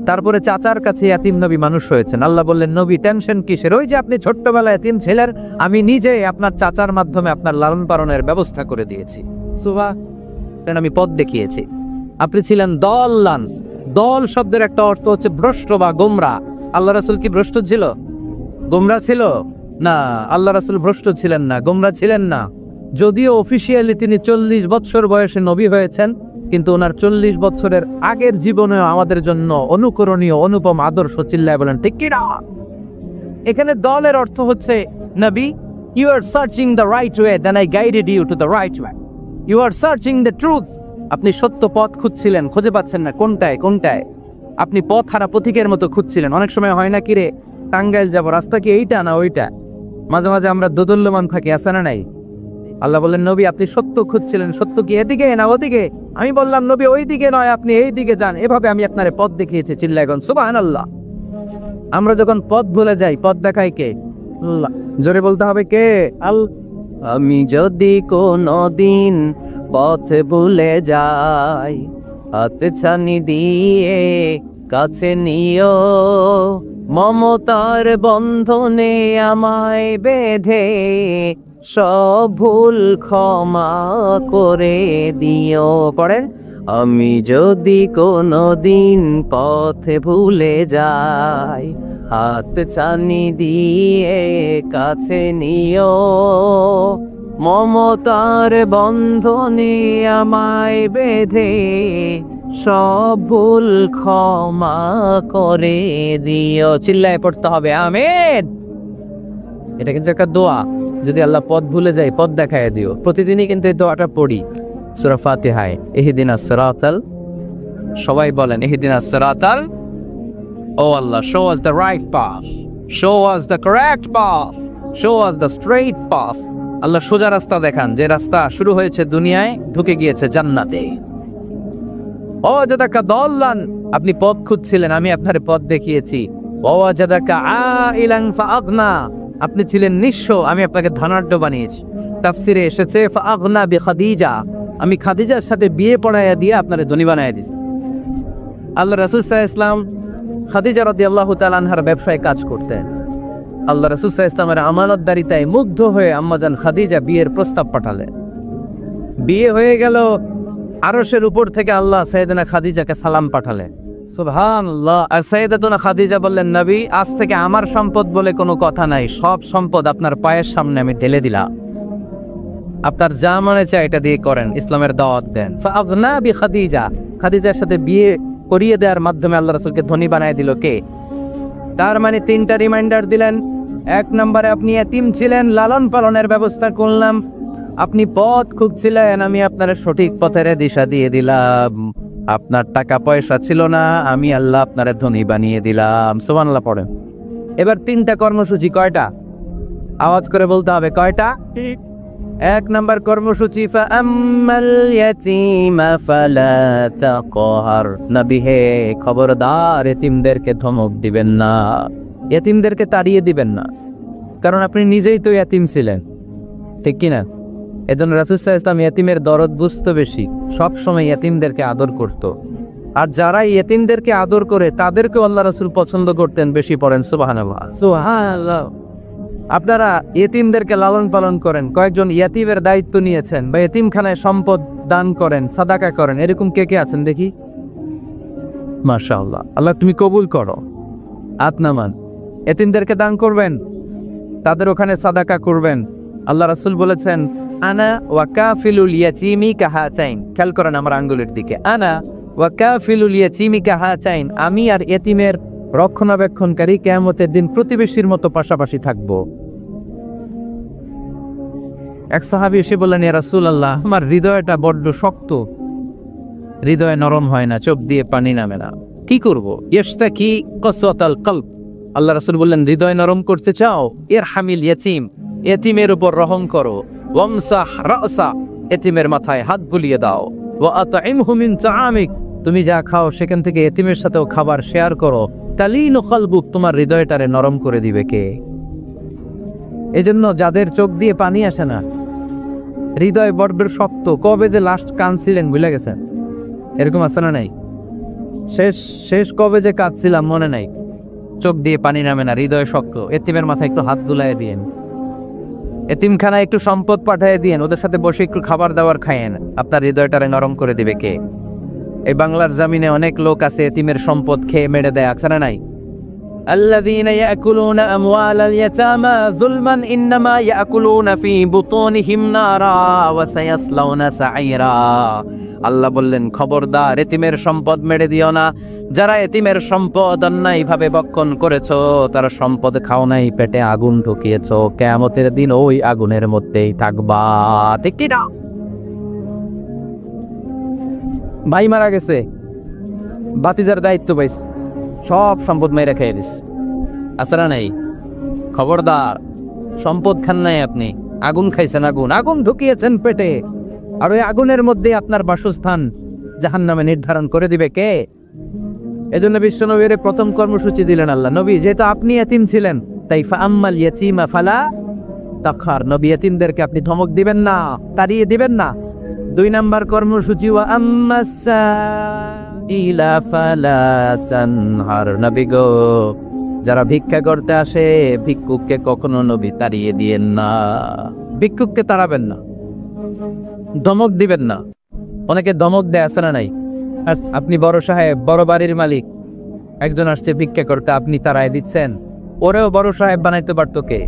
তারপরে চাচার কাছে ইয়াতীম নবী মানুষ হয়েছেন। আল্লাহ বললেন, নবী টেনশন কিসের? ওই যে আপনি ছোট্টবেলায় ইয়াতীম ছিলেন, আমি নিজে আপনার চাচার মাধ্যমে আপনার লালন পালনের ব্যবস্থা করে দিয়েছি। সুবহান, আমি পথ দেখিয়েছি। আপনি ছিলেন দল্লান। দল শব্দের একটা অর্থ হচ্ছে ভ্রষ্ট বা গোমরা। আল্লাহ রাসূল কি ভ্রষ্ট ছিল? গোমরা ছিল না। আল্লাহ রাসূল ভ্রষ্ট ছিলেন না, গোমরা ছিলেন না। যদিও অফিসিয়ালি তিনি 40 বছর বয়সে নবী হয়েছেন, কিন্তু ওনার 40 বছরের আগের জীবনেও আমাদের জন্য অনুকরণীয়, অনুপম আদর্শ। চিল্লায় বলেন ঠিক কি না? এখানে দলের অর্থ হচ্ছে, Nabi, you are searching the right way, then I guided you to the right way. You are searching the truth. আপনি সত্য পথ খুঁজছিলেন, খুঁজে পাচ্ছেন না, কোনটায় কোনটায়। আপনি পথ হারা পথিকের মতো খুঁজছিলেন। অনেক সময় হয় না কি রে, টাঙ্গাইল যাবো, রাস্তা কি এইটা না ওইটা? মাঝে মাঝে আমরা দোদুল্যমান থাকি, আছে না নাই? আল্লাহ বললেন, নবী আপনি সত্য খুঁজছিলেন, সত্য কি এদিকে না ওদিকে? আমি বললাম, নবী ওই দিকে নয়, আপনি এই দিকে যান। এভাবে আমি আপনার পথ দেখিয়েছি। চিল্লায় গন সুবহানাল্লাহ। আমরা যখন পথ ভুলে যাই, পথ দেখায় কে? আল্লাহ। জোরে বলতে হবে কে? আল্লাহ। আমি যদি কোনদিন পথ ভুলে যাই, হাতে ছানি দিয়ে কাছে নিও, মমতার বন্ধনে আমায় বেঁধে সব ভুল ক্ষমা করে দিও। পড়েন, আমি যদি কোনদিন পথে ভুলে যাই, হাত ছানি দিয়ে কাছে নিও, মমতার বন্ধনে আমায় বেঁধে সব ভুল ক্ষমা করে দিও। চিল্লায় পড়তে হবে আমিন। এটা কিন্তু একটা দোয়া। যদি আল্লাহ পথ ভুলে যায়, পথ দেখায় দিও। প্রতিদিনই কিন্তু এই দোয়াটা পড়ি সূরা ফাতিহায়। ইহদিনাস সিরাতাল, সবাই বলেন ইহদিনাস সিরাতাল। ও আল্লাহ, show us the right path, show us the correct path, show us the straight path। আল্লাহ সোজা রাস্তা দেখান, যে রাস্তা শুরু হয়েছে দুনিয়ায়, ঢুকে গিয়েছে জান্নাতে। ও জাদাকা দাল্লান, আপনি পথ খুঁজছিলেন, আমি আপনার পথ দেখিয়েছি। ও জাদাকা আইলান ফাআগনা, আপনি ছিলেন নিঃস্ব, আমি আপনাকে ধনাঢ্য বানিয়েছি। তাফসিরে এসেছে ফাআগনা বিখাদিজা, আমি খাদিজার সাথে বিয়ে পড়াইয়া দিয়ে আপনারে ধনী বানাইয়া দিছি। আল্লাহ রাসূল সাল্লাল্লাহু আলাইহি ওয়াসাল্লাম খাদিজা রাদিয়াল্লাহু তাআলা আনহার ব্যবসায় কাজ করতেন। আল্লাহ রাসূল সাল্লাল্লাহু আলাইহি ওয়াসাল্লামের আমানতদারিতায় মুগ্ধ হয়ে আম্মাজান খাদিজা বিয়ের প্রস্তাব পাঠালেন। বিয়ে হয়ে গেল, আরশের উপর থেকে আল্লাহ সাইয়েদানা খাদিজাকে সালাম পাঠালেন। সুবহানাল্লাহ। আর সাইয়েদাতুনা খাদিজা বললেন, নবী, আজ থেকে আমার সম্পদ বলে কোনো কথা নাই, সব সম্পদ আপনার পায়ের সামনে আমি ঢেলে দিলাম, আপনার যা মনে চায় এটা দিয়ে করেন, ইসলামের দাওয়াত দেন। ফাআগনা বিখাদিজা, খাদিজার সাথে বিয়ে করিয়ে দেওয়ার মাধ্যমে আল্লাহ রাসূলকে ধনী বানায় দিল কে? তার মানে 3টা রিমাইন্ডার দিলেন। 1 নম্বরে আপনি এতিম ছিলেন, লালন পালনের ব্যবস্থা করলাম। আপনি পথ খুঁজছিলেন, আমি আপনার সঠিক পথের দিশা দিয়ে দিলাম। আপনার টাকা পয়সা ছিল না, আমি আল্লাহ আপনার ধনী বানিয়ে দিলাম। সুবহানাল্লাহ পড়েন। এবার 3টা কর্মসূচি, কয়টা? আওয়াজ করে বলতে হবে কয়টা? এক নাম্বার কর্মসূচি ফাআম্মাল ইয়াতীমা ফালা তাকহার। নবী হে খবরদার, এতিমদেরকে ধমক দিবেন না, এতিমদেরকে তাড়িয়ে দিবেন না, কারণ আপনি নিজেই তো এতিম ছিলেন, ঠিক কিনা? এজন্য রাসূল সাল্লাল্লাহু আলাইহি ওয়াসাল্লাম এতিমের দরদ বুঝতো বেশি, সব সময় এতিমদেরকে আদর করত। আর যারা এতিমদেরকে আদর করে তাদেরকে আল্লাহ রাসূল পছন্দ করতেন বেশি। পড়েন সুবহানাল্লাহ, সুবহানাল্লাহ। আপনারা এতিমদেরকে লালন পালন করেন, কয়েকজন এতিমের দায়িত্ব নিয়েছেন বা এতিমখানায় সম্পদ দান করেন, সাদাকা করেন, এরকম কে কে আছেন দেখি? মাশাআল্লাহ, আল্লাহ তুমি কবুল করো। হাত নামান। এতিমদেরকে দান করবেন, তাদের ওখানে সাদাকা করবেন। আল্লাহ রাসূল বলেছেন আনা ওয়া কাফিলুল ইয়াতীমি কাহাতাইন। খেয়াল করেন আমার আঙ্গুলের দিকে, আনা ওয়া কাফিলুল ইয়াতীমি কাহাতাইন। আমি আর এতিমের রক্ষণাবেক্ষণকারী কিয়ামতের দিন প্রতিবেশীর মতো পাশাপাশি থাকব। এক সাহাবী এসে বললেন, ইয়া রাসূলুল্লাহ, আমার হৃদয়টা বড্ড শক্ত, হৃদয় নরম হয় না, চোখ দিয়ে পানি নামে না, কি করব? ইয়াশতাকি কসওয়াতাল কলব। আল্লাহ রাসূল বললেন, হৃদয় নরম করতে চাও? ইরহামিল ইয়াতীম, এতিমের উপর রহম করো। ওয়ামসাহ রাসা, এতিমের মাথায় হাত বুলিয়ে দাও। ওয়া আতইমহু মিন তাআমিক, তুমি যা খাও সেখান থেকে এতিমের সাথেও খাবার শেয়ার করো। তালিনু কলবুক, তোমার হৃদয়টারে নরম করে দিবে কে? এজন্য যাদের চোখ দিয়ে পানি আসে না, হৃদয় বড্ড শক্ত, কবে যে লাস্ট কাঁদছিলেন ভুলে গেছেন? এরকম আছে না নাই? শেষ কবে যে কাঁদছিলাম মনে নাই? চোখ দিয়ে পানি নামে না, হৃদয় শক্ত। এতিমের মাথায় একটু হাত বুলাইয়ে দিয়েন, এতিমখানায় একটু সম্পদ পাঠিয়ে দিয়েন, ওদের সাথে বসে একটু খাবার দাবার খাইয়েন, আপনার হৃদয়টারে নরম করে দিবে কে? এই বাংলার জমিনে অনেক লোক আছে এতিমের সম্পদ খেয়ে মেরে দেয়, আছে না নাই? আল্লাযীনা ইয়াকুলুনা আমওয়ালাল ইয়াতামা যুলমান ইন্নামা ইয়াকুলুনা ফী বুতুনিহিম নারা ওয়া সায়াসলাউনা সাঈরা। আল্লাহ বললেন, খবরদার এতিমের সম্পদ মেরে দিও না। যারা এতিমের সম্পদ অন্যায়ভাবে ভক্ষণ করেছো, তারা সম্পদ খাও নাই, পেটে আগুন ঢুকিয়েছো, কিয়ামতের দিন ওই আগুনের মধ্যেই থাকবা, ঠিক কি না? ভাই মারা গেছে, বাতিজার দায়িত্ব পাইস, সব সম্পদ মেরে খেয়ে দিস, আছে না নাই? খবরদার, সম্পদ খান নাই আপনি, আগুন খাইছেন, আগুন ঢুকিয়েছেন পেটে, আর ওই আগুনের মধ্যে আপনার বাসস্থান জাহান্নামে নির্ধারণ করে দিবে কে? এজন্য বিশ্বনবীর প্রথম কর্মসূচি দিলেন আল্লাহ। নবী যেহেতু আপনি এতিম ছিলেন, তাই ফাআম্মাল ইয়াতীমা ফালা তাকহার, নবী এতিমদেরকে আপনি ধমক দিবেন না, তাড়িয়ে দিবেন না। দুই নাম্বার কর্মসূচি ওয়া আম্মাস সাইলা ফালা তানহার, নবী গো, যারা ভিক্ষা করতে আসে ভিক্ষুককে কখনো নবী তাড়িয়ে দিয়েন না, ভিক্ষুককে তাড়াবেন না, ধমক দিবেন না। অনেকে ধমক দেয়, আছে না নাই? আপনি বড় সাহেব, বড় বাড়ির মালিক, একজন আসছে ভিক্ষা করতে, আপনি তাড়ায় দিচ্ছেন, ওরেও বড় সাহেব বানাইতে পারতো কে?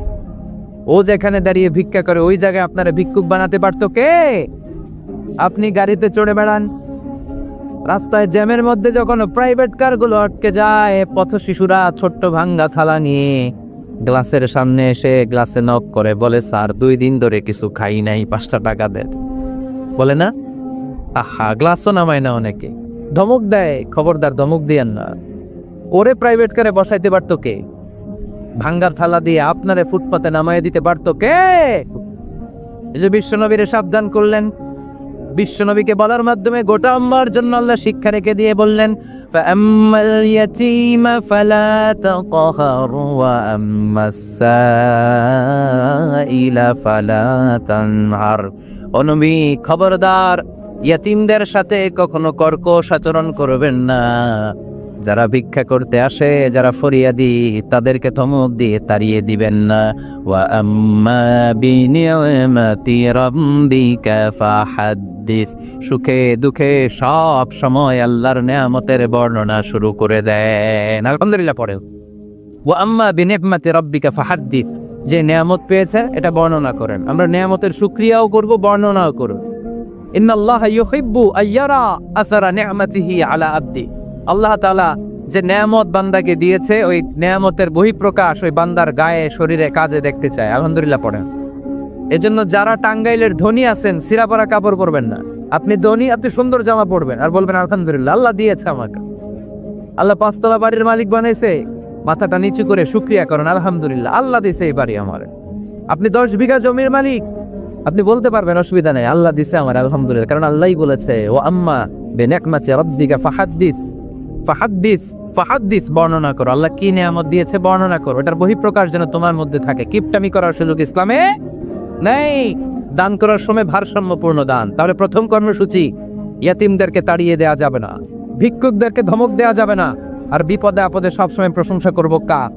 ও যেখানে দাঁড়িয়ে ভিক্ষা করে ওই জায়গায় আপনারা ভিক্ষুক বানাতে পারতো কে? আপনি গাড়িতে চড়ে বেড়ান, রাস্তায় জ্যামের মধ্যে যখন প্রাইভেট কারগুলো আটকে যায়, পথ শিশুরা ছোট্ট ভাঙ্গা থালা নিয়ে গ্লাসের সামনে এসে গ্লাসে নক করে, বলে স্যার 2 দিন ধরে কিছু খাই নাই, 5টা টাকা দেন, বলে না? আহা, গ্লাসও নামায় না অনেকে, ধমক দেয়। খবরদার, ধমক দিয়েন না। ওরে প্রাইভেট কারে বসাইতে পারতো কে? ভাঙ্গার থালা দিয়ে আপনারে ফুটপাতে নামায় দিতে পারতো কে? এই যে বিশ্বনবীর সাবধান করলেন, বিশ্বনবীকে বলার মাধ্যমে গোটা উম্মার জন্য আল্লাহ শিক্ষা রেখে দিয়ে বললেন, ফাআম্মাল ইয়াতীমা ফালা তাকহার ওয়া আম্মাস সাইলা ফালা তানহার। ও নবী, খবরদার, ইয়াতীমদের সাথে কখনো কর্কশ আচরণ করবেন না। যারা ভিক্ষা করতে আসে, যারা ফরিয়াদি, তাদেরকে ধমক দিয়ে তাড়িয়ে দিবেন না। ওয়া আম্মা বিনিআমাতি রাব্বিকা ফাহাদ্দিস, সুখে দুঃখে সব সময় আল্লাহর নেয়ামতের বর্ণনা শুরু করে দেন। আলহামদুলিল্লাহ পড়ে। ওয়া আম্মা বিনিআমাতি রাব্বিকা ফাহাদ্দিস, যে নেয়ামত পেয়েছে এটা বর্ণনা করেন। আমরা নেয়ামতের শুকরিয়াও করব, বর্ণনাও করব। ইন্নাল্লাহা ইউহিব্বু আইয়ারা আসারা নি'মাতিহি আলা আবদি, আল্লাহ তাআলা যে নেয়ামত বান্দাকে দিয়েছে, ওই নেয়ামতের বহিঃপ্রকাশ ওই বান্দার গায়ে, শরীরে, কাজে দেখতে চায়। আলহামদুলিল্লাহ পড়েন। এজন্য যারা টাঙ্গাইলের ধনী আছেন, সিরাপাড়া কাপড় পরবেন না। আপনি ধনী, আপনি সুন্দর জামা পরবেন আর বলবেন আলহামদুলিল্লাহ, আল্লাহ দিয়েছে আমাকে, আল্লাহ 5 তলা বাড়ির মালিক বানাইছে, মাথাটা নিচু করে শুকরিয়া করেন, আলহামদুলিল্লাহ, আল্লাহ দিয়েছে এই বাড়ি আমার। আপনি 10 বিঘা জমির মালিক, আপনি বলতে পারবেন অসুবিধা নেই, আল্লাহ দিছে আমার আলহামদুলিল্লাহ, কারণ আল্লাহই বলেছে ও আম্মা বিনিকমাতি রাব্বিকা ফাহাদ্দিস ফাহাদ্দিস ফাহাদ্দিস, বর্ণনা করো আল্লাহ কি নিয়ামত দিয়েছে, বর্ণনা করো, এটার বহিঃপ্রকাশ যেন তোমার মধ্যে থাকে। কিপটামি করার সুযোগ ইসলামে নেই। দান করার সময় ভারসাম্যপূর্ণ দান। তাহলে প্রথম কর্মসূচি, ইয়াতিমদেরকে তাড়িয়ে দেওয়া যাবে না, ভিক্ষুকদেরকে ধমক দেওয়া যাবে না, আর বিপদে আপদে সবসময় প্রশংসা করবো কার?